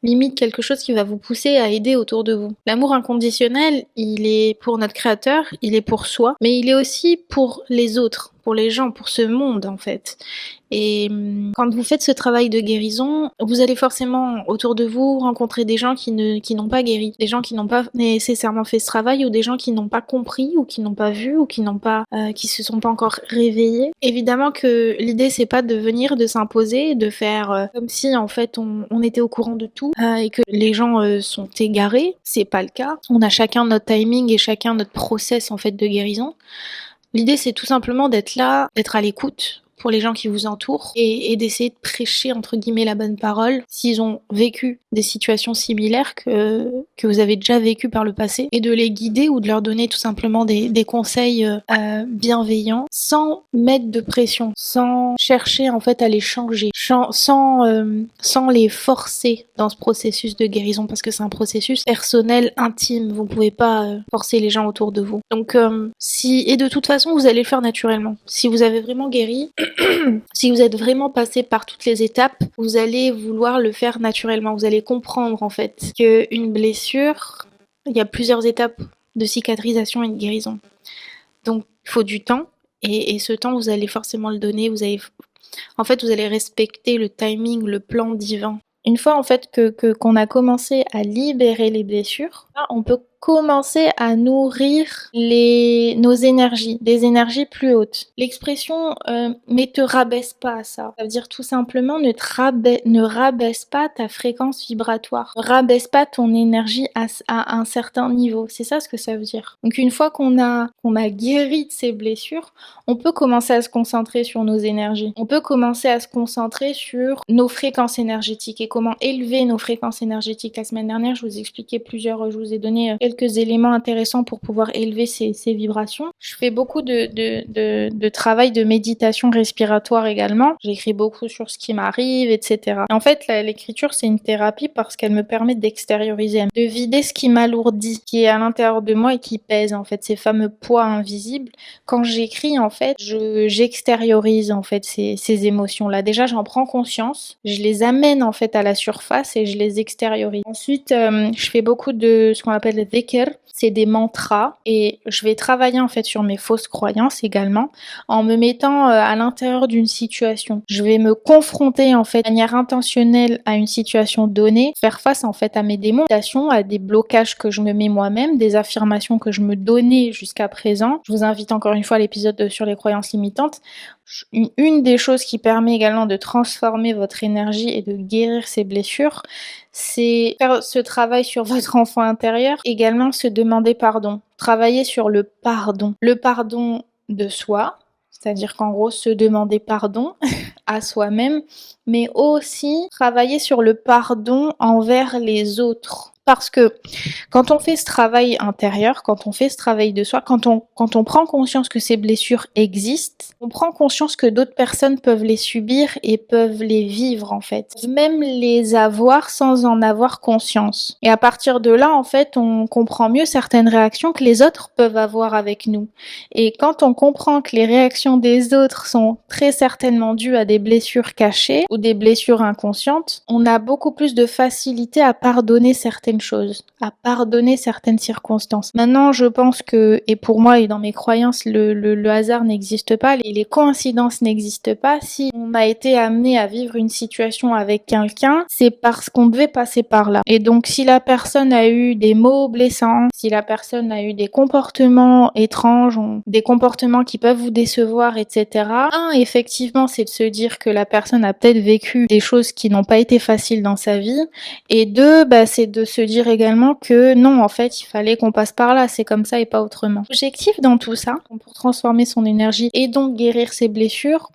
[SPEAKER 1] limite quelque chose qui va vous pousser à aider autour de vous. L'amour inconditionnel, il est pour notre créateur, il est pour soi, mais il est aussi pour les autres, pour les gens, pour ce monde, en fait. Et quand vous faites ce travail de guérison, vous allez forcément autour de vous rencontrer des gens qui n'ont pas guéri, des gens qui n'ont pas nécessairement vraiment fait ce travail, ou des gens qui n'ont pas compris, ou qui n'ont pas vu, ou qui se sont pas encore réveillés. Évidemment que l'idée c'est pas de venir, de s'imposer, de faire comme si en fait on était au courant de tout et que les gens sont égarés. C'est pas le cas. On a chacun notre timing et chacun notre process en fait de guérison. L'idée c'est tout simplement d'être là, d'être à l'écoute pour les gens qui vous entourent et d'essayer de prêcher entre guillemets la bonne parole s'ils ont vécu des situations similaires que vous avez déjà vécues par le passé, et de les guider ou de leur donner tout simplement des conseils bienveillants sans mettre de pression, sans chercher en fait à les changer, sans les forcer dans ce processus de guérison, parce que c'est un processus personnel, intime. Vous pouvez pas forcer les gens autour de vous. Donc et de toute façon vous allez le faire naturellement. Si vous avez vraiment guéri, si vous êtes vraiment passé par toutes les étapes, vous allez vouloir le faire naturellement. Vous allez comprendre en fait qu'une blessure, il y a plusieurs étapes de cicatrisation et de guérison. Donc il faut du temps, et ce temps vous allez forcément le donner. Vous allez respecter le timing, le plan divin. Une fois en fait qu'on a commencé à libérer les blessures, là, on peut commencer à nourrir nos énergies, des énergies plus hautes. L'expression mais te rabaisse pas à ça. Ça veut dire tout simplement ne rabaisse pas ta fréquence vibratoire. Ne rabaisse pas ton énergie à un certain niveau. C'est ça ce que ça veut dire. Donc une fois qu'on a guéri de ces blessures, on peut commencer à se concentrer sur nos énergies. On peut commencer à se concentrer sur nos fréquences énergétiques et comment élever nos fréquences énergétiques. La semaine dernière, je vous ai donné quelques éléments intéressants pour pouvoir élever ces vibrations. Je fais beaucoup de travail de méditation respiratoire également. J'écris beaucoup sur ce qui m'arrive, etc. Et en fait, l'écriture, c'est une thérapie parce qu'elle me permet d'extérioriser, de vider ce qui m'alourdit, qui est à l'intérieur de moi et qui pèse, en fait, ces fameux poids invisibles. Quand j'écris, en fait, j'extériorise, en fait, ces émotions-là. Déjà, j'en prends conscience, je les amène, en fait, à la surface et je les extériorise. Ensuite, je fais beaucoup de ce qu'on appelle le dhikr, c'est des mantras, et je vais travailler en fait sur mes fausses croyances également en me mettant à l'intérieur d'une situation. Je vais me confronter en fait de manière intentionnelle à une situation donnée, faire face en fait à mes démons, à des blocages que je me mets moi-même, des affirmations que je me donnais jusqu'à présent. Je vous invite encore une fois à l'épisode sur les croyances limitantes. Une des choses qui permet également de transformer votre énergie et de guérir ces blessures, c'est faire ce travail sur votre enfant intérieur, également se demander pardon, travailler sur le pardon de soi, c'est-à-dire qu'en gros se demander pardon à soi-même, mais aussi travailler sur le pardon envers les autres. Parce que quand on fait ce travail intérieur, quand on fait ce travail de soi, quand on prend conscience que ces blessures existent, on prend conscience que d'autres personnes peuvent les subir et peuvent les vivre en fait. Même les avoir sans en avoir conscience. Et à partir de là, en fait, on comprend mieux certaines réactions que les autres peuvent avoir avec nous. Et quand on comprend que les réactions des autres sont très certainement dues à des blessures cachées ou des blessures inconscientes, on a beaucoup plus de facilité à pardonner certaines choses, à pardonner certaines circonstances. Maintenant, je pense que, et pour moi et dans mes croyances, le hasard n'existe pas, les coïncidences n'existent pas. Si on a été amené à vivre une situation avec quelqu'un, c'est parce qu'on devait passer par là. Et donc, si la personne a eu des mots blessants, si la personne a eu des comportements étranges, des comportements qui peuvent vous décevoir, etc. Effectivement, c'est de se dire que la personne a peut-être vécu des choses qui n'ont pas été faciles dans sa vie. Et deux, c'est de se dire également que non, en fait, il fallait qu'on passe par là, c'est comme ça et pas autrement. L'objectif dans tout ça, pour transformer son énergie et donc guérir ses blessures,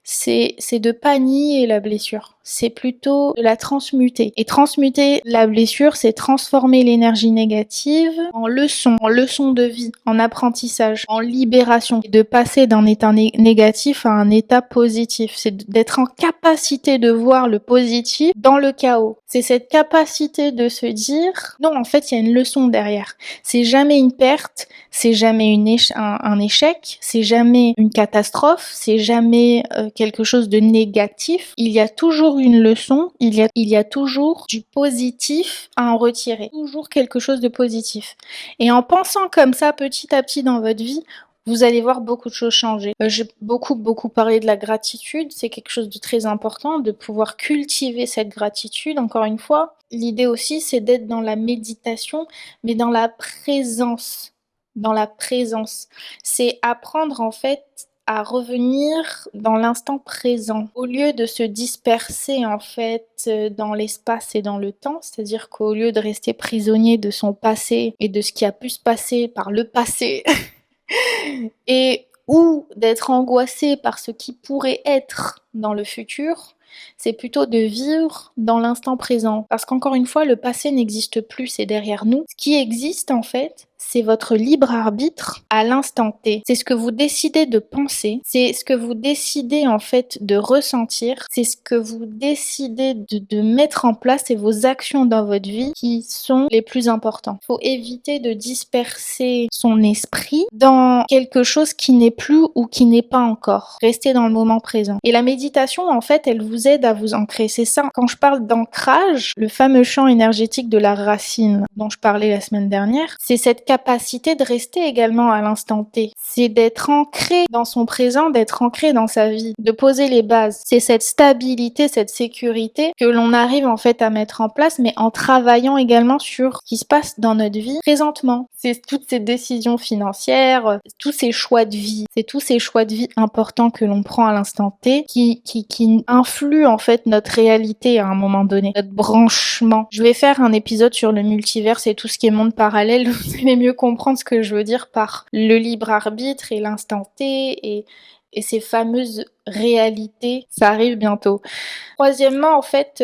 [SPEAKER 1] c'est de pas nier la blessure, c'est plutôt de la transmuter. Et transmuter la blessure, c'est transformer l'énergie négative en leçon de vie, en apprentissage, en libération, et de passer d'un état négatif à un état positif. C'est d'être en capacité de voir le positif dans le chaos. C'est cette capacité de se dire, non, en fait, il y a une leçon derrière. C'est jamais une perte, c'est jamais un échec, c'est jamais une catastrophe, c'est jamais quelque chose de négatif. Il y a toujours une leçon, il y a toujours du positif à en retirer. Toujours quelque chose de positif. Et en pensant comme ça petit à petit dans votre vie, vous allez voir beaucoup de choses changer. J'ai beaucoup parlé de la gratitude, c'est quelque chose de très important, de pouvoir cultiver cette gratitude, encore une fois. L'idée aussi, c'est d'être dans la méditation, mais dans la présence. Dans la présence. C'est apprendre en fait à revenir dans l'instant présent, au lieu de se disperser en fait dans l'espace et dans le temps, c'est-à-dire qu'au lieu de rester prisonnier de son passé et de ce qui a pu se passer par le passé, et ou d'être angoissé par ce qui pourrait être dans le futur, c'est plutôt de vivre dans l'instant présent. Parce qu'encore une fois, le passé n'existe plus, c'est derrière nous. Ce qui existe en fait, c'est votre libre arbitre à l'instant T. C'est ce que vous décidez de penser, c'est ce que vous décidez en fait de ressentir, c'est ce que vous décidez de mettre en place et vos actions dans votre vie qui sont les plus importants. Il faut éviter de disperser son esprit dans quelque chose qui n'est plus ou qui n'est pas encore. Restez dans le moment présent. Et la méditation, en fait, elle vous aide à vous ancrer. C'est ça. Quand je parle d'ancrage, le fameux champ énergétique de la racine dont je parlais la semaine dernière, c'est cette capacité de rester également à l'instant T. C'est d'être ancré dans son présent, d'être ancré dans sa vie, de poser les bases. C'est cette stabilité, cette sécurité que l'on arrive en fait à mettre en place, mais en travaillant également sur ce qui se passe dans notre vie présentement. C'est toutes ces décisions financières, tous ces choix de vie, c'est tous ces choix de vie importants que l'on prend à l'instant T qui influent en fait notre réalité à un moment donné, notre branchement. Je vais faire un épisode sur le multiverse et tout ce qui est monde parallèle, vous allez mieux comprendre ce que je veux dire par le libre arbitre et l'instant T et ces fameuses réalités, ça arrive bientôt. Troisièmement, en fait,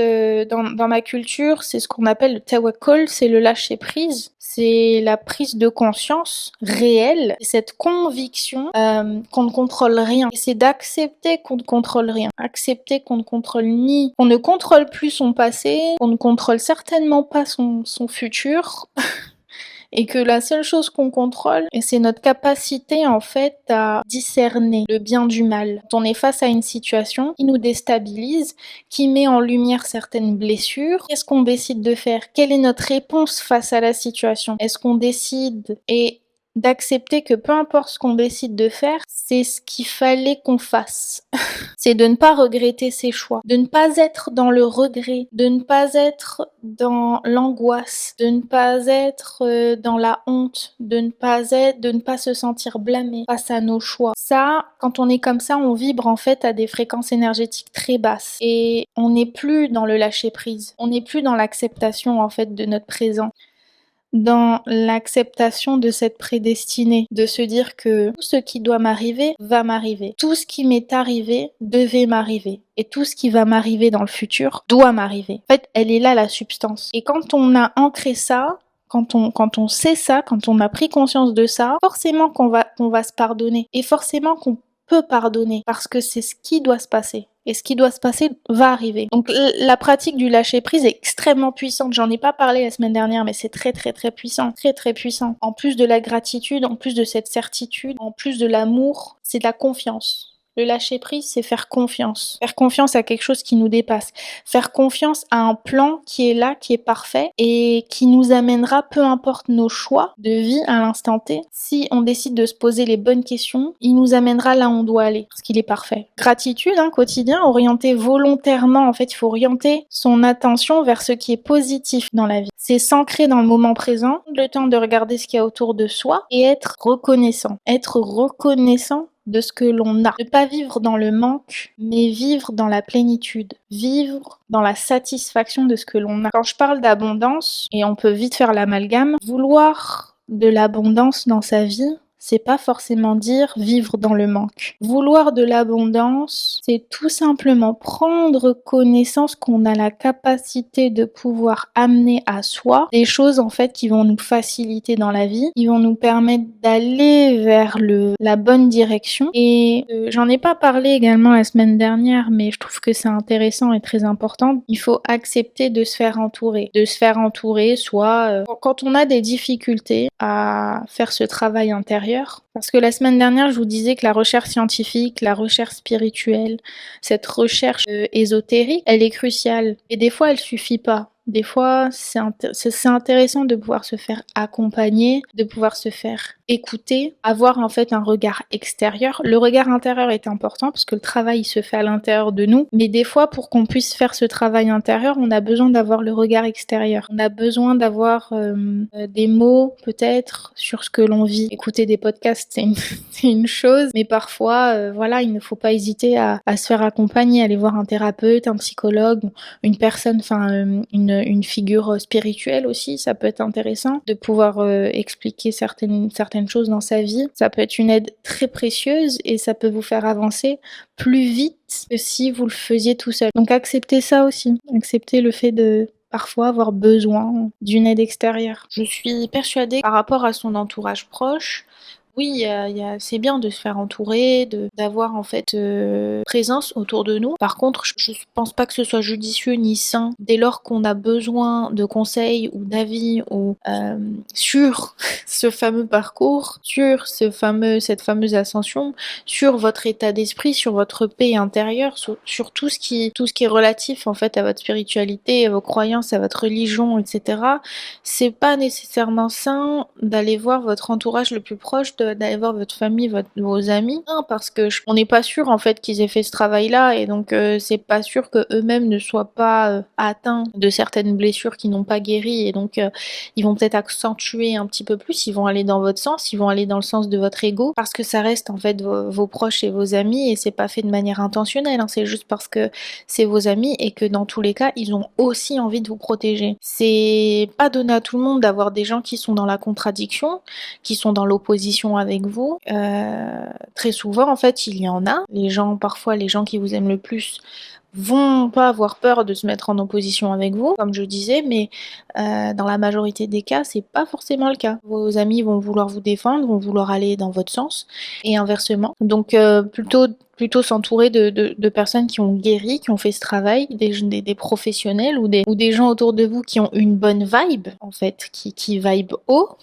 [SPEAKER 1] dans ma culture, c'est ce qu'on appelle le tawakkul, c'est le lâcher prise, c'est la prise de conscience réelle, cette conviction qu'on ne contrôle rien. Et c'est d'accepter qu'on ne contrôle rien, accepter qu'on ne contrôle qu'on ne contrôle plus son passé, qu'on ne contrôle certainement pas son futur. Et que la seule chose qu'on contrôle, c'est notre capacité en fait à discerner le bien du mal. Quand on est face à une situation qui nous déstabilise, qui met en lumière certaines blessures, qu'est-ce qu'on décide de faire? Quelle est notre réponse face à la situation? Est-ce qu'on décide d'accepter que peu importe ce qu'on décide de faire, c'est ce qu'il fallait qu'on fasse. C'est de ne pas regretter ses choix, de ne pas être dans le regret, de ne pas être dans l'angoisse, de ne pas être dans la honte, de ne pas se sentir blâmé face à nos choix. Ça, quand on est comme ça, on vibre en fait à des fréquences énergétiques très basses et on n'est plus dans le lâcher prise, on n'est plus dans l'acceptation en fait de notre présent, dans l'acceptation de cette prédestinée, de se dire que tout ce qui doit m'arriver va m'arriver. Tout ce qui m'est arrivé devait m'arriver. Et tout ce qui va m'arriver dans le futur doit m'arriver. En fait, elle est là la substance. Et quand on a ancré ça, quand on sait ça, quand on a pris conscience de ça, forcément qu'on va se pardonner. Et forcément qu'on peut pardonner. Parce que c'est ce qui doit se passer. Et ce qui doit se passer va arriver. Donc la pratique du lâcher prise est extrêmement puissante. J'en ai pas parlé la semaine dernière, mais c'est très très très puissant. Très très puissant. En plus de la gratitude, en plus de cette certitude, en plus de l'amour, c'est de la confiance. Le lâcher prise, c'est faire confiance. Faire confiance à quelque chose qui nous dépasse. Faire confiance à un plan qui est là, qui est parfait et qui nous amènera, peu importe nos choix de vie à l'instant T. Si on décide de se poser les bonnes questions, il nous amènera là où on doit aller, parce qu'il est parfait. Gratitude, quotidien, orienté volontairement. En fait, il faut orienter son attention vers ce qui est positif dans la vie. C'est s'ancrer dans le moment présent, le temps de regarder ce qu'il y a autour de soi et être reconnaissant. Être reconnaissant de ce que l'on a. Ne pas vivre dans le manque, mais vivre dans la plénitude. Vivre dans la satisfaction de ce que l'on a. Quand je parle d'abondance, et on peut vite faire l'amalgame, vouloir de l'abondance dans sa vie, c'est pas forcément dire vivre dans le manque. Vouloir de l'abondance, c'est tout simplement prendre connaissance qu'on a la capacité de pouvoir amener à soi des choses en fait qui vont nous faciliter dans la vie, qui vont nous permettre d'aller vers la bonne direction. Et j'en ai pas parlé également la semaine dernière, mais je trouve que c'est intéressant et très important. Il faut accepter de se faire entourer. De se faire entourer, soit quand on a des difficultés à faire ce travail intérieur. Parce que la semaine dernière, je vous disais que la recherche scientifique, la recherche spirituelle, cette recherche ésotérique, elle est cruciale. Et des fois, elle suffit pas. Des fois, c'est intéressant de pouvoir se faire accompagner, de pouvoir se faire écouter, avoir en fait un regard extérieur. Le regard intérieur est important parce que le travail il se fait à l'intérieur de nous, mais des fois pour qu'on puisse faire ce travail intérieur, on a besoin d'avoir le regard extérieur. On a besoin d'avoir des mots peut-être sur ce que l'on vit. Écouter des podcasts, c'est une chose, mais parfois, voilà, il ne faut pas hésiter à se faire accompagner, aller voir un thérapeute, un psychologue, une personne, enfin une figure spirituelle aussi, ça peut être intéressant de pouvoir expliquer certaines choses dans sa vie. Ça peut être une aide très précieuse et ça peut vous faire avancer plus vite que si vous le faisiez tout seul. Donc acceptez ça aussi, acceptez le fait de parfois avoir besoin d'une aide extérieure. Je suis persuadée par rapport à son entourage proche, oui, c'est bien de se faire entourer, d'avoir en fait présence autour de nous. Par contre, je pense pas que ce soit judicieux ni sain dès lors qu'on a besoin de conseils ou d'avis ou sur ce fameux parcours, sur cette fameuse ascension, sur votre état d'esprit, sur votre paix intérieure, sur tout ce qui est relatif en fait à votre spiritualité, à vos croyances, à votre religion, etc. C'est pas nécessairement sain d'aller voir votre entourage le plus proche, d'aller voir votre famille, vos amis, non, parce que on n'est pas sûr en fait qu'ils aient fait ce travail-là et donc c'est pas sûr que eux-mêmes ne soient pas atteints de certaines blessures qui n'ont pas guéri et donc ils vont peut-être accentuer un petit peu plus, ils vont aller dans votre sens, ils vont aller dans le sens de votre ego parce que ça reste en fait vos proches et vos amis et c'est pas fait de manière intentionnelle, hein, c'est juste parce que c'est vos amis et que dans tous les cas ils ont aussi envie de vous protéger. C'est pas donné à tout le monde d'avoir des gens qui sont dans la contradiction, qui sont dans l'opposition avec vous. Très souvent, en fait, il y en a. Parfois, les gens qui vous aiment le plus vont pas avoir peur de se mettre en opposition avec vous, comme je disais, mais dans la majorité des cas, c'est pas forcément le cas. Vos amis vont vouloir vous défendre, vont vouloir aller dans votre sens, et inversement. Donc plutôt s'entourer de personnes qui ont guéri, qui ont fait ce travail, des professionnels ou des gens autour de vous qui ont une bonne vibe, en fait, qui vibe haut.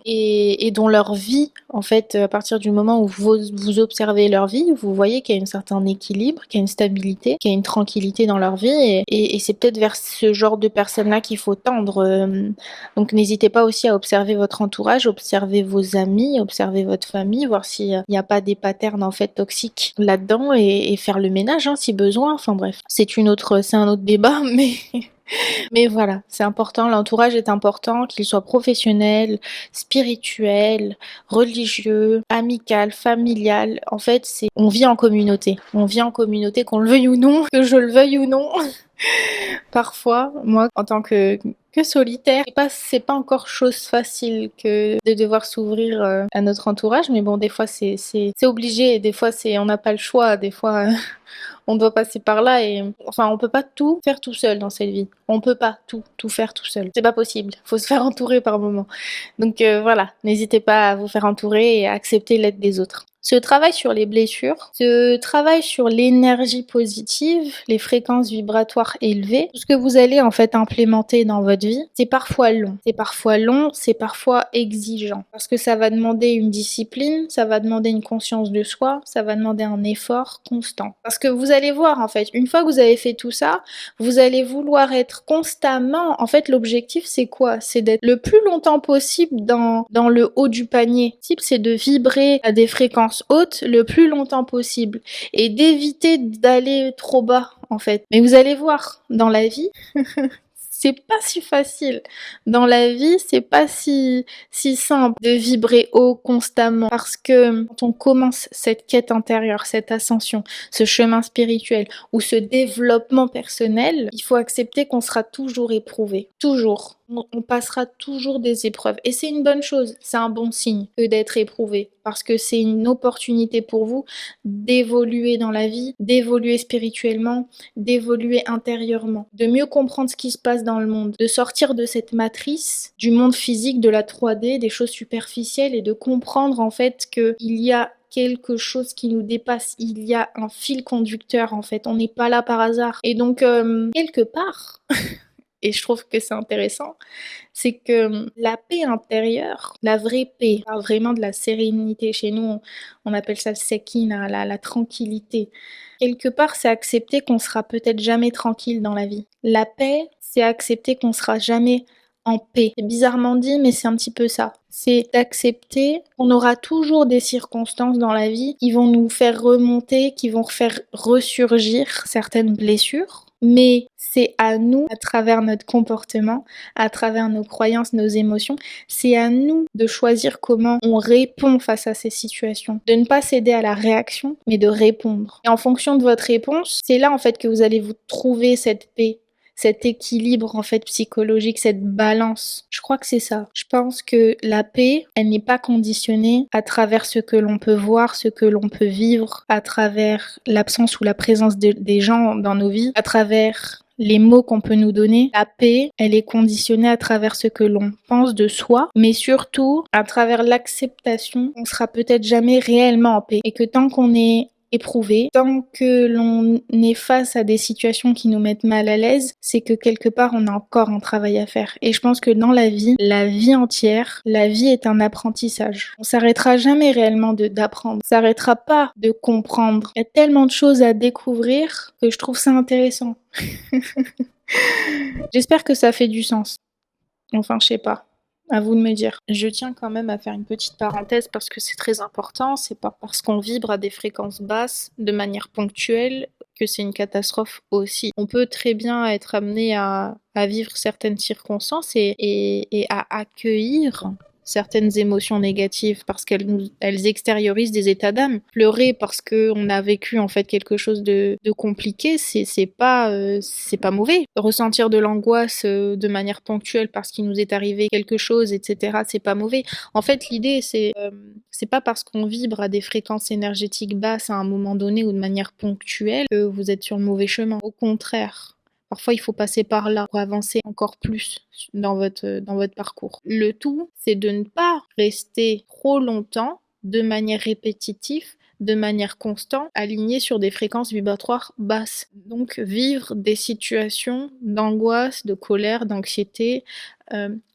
[SPEAKER 1] Et dont leur vie, en fait, à partir du moment où vous observez leur vie, vous voyez qu'il y a un certain équilibre, qu'il y a une stabilité, qu'il y a une tranquillité dans leur vie, et c'est peut-être vers ce genre de personnes-là qu'il faut tendre. Donc n'hésitez pas aussi à observer votre entourage, observer vos amis, observer votre famille, voir s'il n'y a pas des patterns en fait toxiques là-dedans, et faire le ménage hein, si besoin. Enfin bref, c'est un autre débat, mais voilà, c'est important, l'entourage est important, qu'il soit professionnel, spirituel, religieux, amical, familial. En fait, on vit en communauté. On vit en communauté, qu'on le veuille ou non, que je le veuille ou non. Parfois, moi, en tant que solitaire, c'est pas encore chose facile que de devoir s'ouvrir à notre entourage, mais bon, des fois c'est obligé, et des fois on n'a pas le choix, des fois on doit passer par là et enfin on peut pas tout faire tout seul dans cette vie. On peut pas tout faire tout seul. C'est pas possible. Faut se faire entourer par moment. Donc voilà, n'hésitez pas à vous faire entourer et à accepter l'aide des autres. Ce travail sur les blessures, ce travail sur l'énergie positive, les fréquences vibratoires élevées, tout ce que vous allez en fait implémenter dans votre vie, c'est parfois long. C'est parfois exigeant. Parce que ça va demander une discipline, ça va demander une conscience de soi, ça va demander un effort constant. Parce que vous allez voir en fait, une fois que vous avez fait tout ça, vous allez vouloir être constamment, en fait l'objectif c'est quoi? C'est d'être le plus longtemps possible dans le haut du panier. C'est de vibrer à des fréquences haute le plus longtemps possible et d'éviter d'aller trop bas en fait. Mais vous allez voir, dans la vie, c'est pas si facile. Dans la vie, c'est pas si simple de vibrer haut constamment parce que quand on commence cette quête intérieure, cette ascension, ce chemin spirituel ou ce développement personnel, il faut accepter qu'on sera toujours éprouvé. Toujours. On passera toujours des épreuves. Et c'est une bonne chose, c'est un bon signe que d'être éprouvé parce que c'est une opportunité pour vous d'évoluer dans la vie, d'évoluer spirituellement, d'évoluer intérieurement, de mieux comprendre ce qui se passe dans le monde, de sortir de cette matrice du monde physique, de la 3D, des choses superficielles et de comprendre en fait qu'il y a quelque chose qui nous dépasse, il y a un fil conducteur en fait, on n'est pas là par hasard. Et donc quelque part et je trouve que c'est intéressant, c'est que la paix intérieure, la vraie paix, pas vraiment de la sérénité, chez nous on appelle ça le sekina, la tranquillité. Quelque part c'est accepter qu'on sera peut-être jamais tranquille dans la vie. La paix, c'est accepter qu'on sera jamais en paix. C'est bizarrement dit, mais c'est un petit peu ça. C'est d'accepter qu'on aura toujours des circonstances dans la vie qui vont nous faire remonter, qui vont faire ressurgir certaines blessures. Mais c'est à nous, à travers notre comportement, à travers nos croyances, nos émotions, c'est à nous de choisir comment on répond face à ces situations. De ne pas céder à la réaction, mais de répondre. Et en fonction de votre réponse, c'est là en fait que vous allez vous trouver cette paix, cet équilibre en fait psychologique, cette balance. Je crois que c'est ça. Je pense que la paix, elle n'est pas conditionnée à travers ce que l'on peut voir, ce que l'on peut vivre, à travers l'absence ou la présence des gens dans nos vies, à travers les mots qu'on peut nous donner. La paix, elle est conditionnée à travers ce que l'on pense de soi, mais surtout à travers l'acceptation qu'on sera peut-être jamais réellement en paix et que tant qu'on est éprouvé, tant que l'on est face à des situations qui nous mettent mal à l'aise, c'est que quelque part on a encore un travail à faire. Et je pense que dans la vie entière, la vie est un apprentissage. On s'arrêtera jamais réellement d'apprendre. On s'arrêtera pas de comprendre. Il y a tellement de choses à découvrir que je trouve ça intéressant. J'espère que ça fait du sens. Enfin, je sais pas. À vous de me dire. Je tiens quand même à faire une petite parenthèse parce que c'est très important. C'est pas parce qu'on vibre à des fréquences basses de manière ponctuelle que c'est une catastrophe aussi. On peut très bien être amené à vivre certaines circonstances et à accueillir certaines émotions négatives parce elles extériorisent des états d'âme. Pleurer parce que on a vécu en fait quelque chose de compliqué, c'est pas mauvais. Ressentir de l'angoisse de manière ponctuelle parce qu'il nous est arrivé quelque chose, etc. C'est pas mauvais. En fait, l'idée c'est pas parce qu'on vibre à des fréquences énergétiques basses à un moment donné ou de manière ponctuelle que vous êtes sur le mauvais chemin. Au contraire. Parfois, il faut passer par là pour avancer encore plus dans votre parcours. Le tout, c'est de ne pas rester trop longtemps, de manière répétitive, de manière constante, aligné sur des fréquences vibratoires basses. Donc, vivre des situations d'angoisse, de colère, d'anxiété,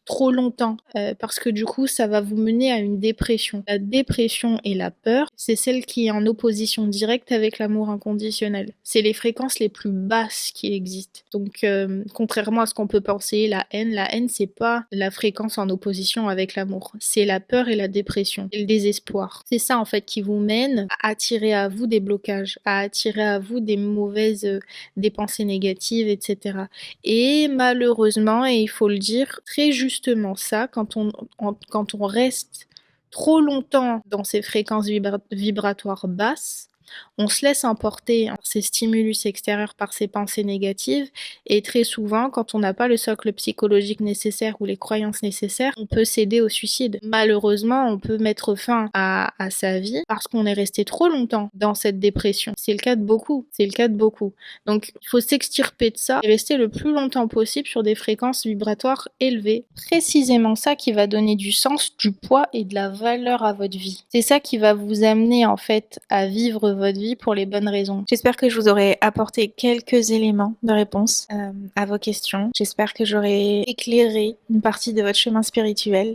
[SPEAKER 1] trop longtemps, parce que du coup, ça va vous mener à une dépression. La dépression et la peur, c'est celle qui est en opposition directe avec l'amour inconditionnel. C'est les fréquences les plus basses qui existent. Donc, contrairement à ce qu'on peut penser, la haine, c'est pas la fréquence en opposition avec l'amour. C'est la peur et la dépression, et le désespoir. C'est ça, en fait, qui vous mène à attirer à vous des blocages, à attirer à vous des des pensées négatives, etc. Et malheureusement, et il faut le dire, très justement ça, quand on reste trop longtemps dans ces fréquences vibratoires basses, on se laisse emporter par ces stimulus extérieurs, par ces pensées négatives, et très souvent, quand on n'a pas le socle psychologique nécessaire ou les croyances nécessaires, on peut céder au suicide. Malheureusement, on peut mettre fin à sa vie parce qu'on est resté trop longtemps dans cette dépression. C'est le cas de beaucoup. Donc, il faut s'extirper de ça et rester le plus longtemps possible sur des fréquences vibratoires élevées. Précisément ça qui va donner du sens, du poids et de la valeur à votre vie. C'est ça qui va vous amener en fait à vivre votre vie pour les bonnes raisons. J'espère que je vous aurai apporté quelques éléments de réponse à vos questions. J'espère que j'aurai éclairé une partie de votre chemin spirituel.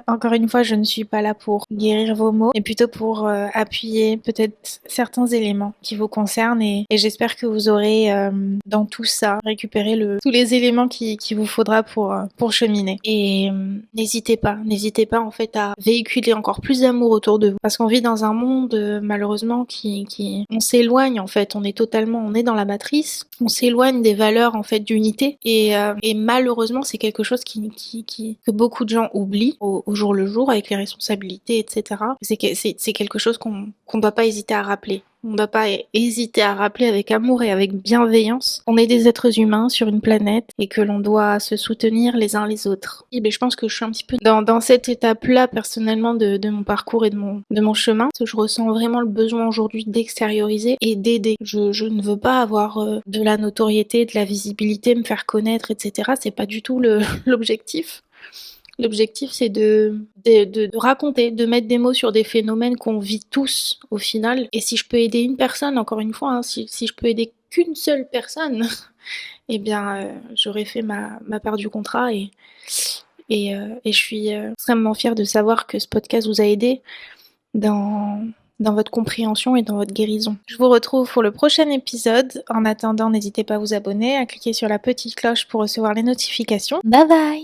[SPEAKER 1] Encore une fois, je ne suis pas là pour guérir vos maux, mais plutôt pour appuyer peut-être certains éléments qui vous concernent et j'espère que vous aurez dans tout ça récupéré tous les éléments qu'il vous faudra pour cheminer. Et n'hésitez pas en fait à véhiculer encore plus d'amour autour de vous parce qu'on vit dans un monde malheureusement on s'éloigne en fait, on est dans la matrice, on s'éloigne des valeurs en fait d'unité et malheureusement c'est quelque chose que beaucoup de gens oublient au jour le jour avec les responsabilités, etc. C'est quelque chose qu'on ne doit pas hésiter à rappeler. On ne doit pas hésiter à rappeler avec amour et avec bienveillance qu'on est des êtres humains sur une planète et que l'on doit se soutenir les uns les autres. Et je pense que je suis un petit peu dans cette étape-là personnellement de mon parcours et de mon chemin. Je ressens vraiment le besoin aujourd'hui d'extérioriser et d'aider. Je ne veux pas avoir de la notoriété, de la visibilité, me faire connaître, etc. C'est pas du tout l'objectif. L'objectif, c'est de raconter, de mettre des mots sur des phénomènes qu'on vit tous au final. Et si je peux aider une personne, encore une fois, si je peux aider qu'une seule personne, eh bien, j'aurais fait ma part du contrat et je suis extrêmement fière de savoir que ce podcast vous a aidé dans votre compréhension et dans votre guérison. Je vous retrouve pour le prochain épisode. En attendant, n'hésitez pas à vous abonner, à cliquer sur la petite cloche pour recevoir les notifications. Bye bye!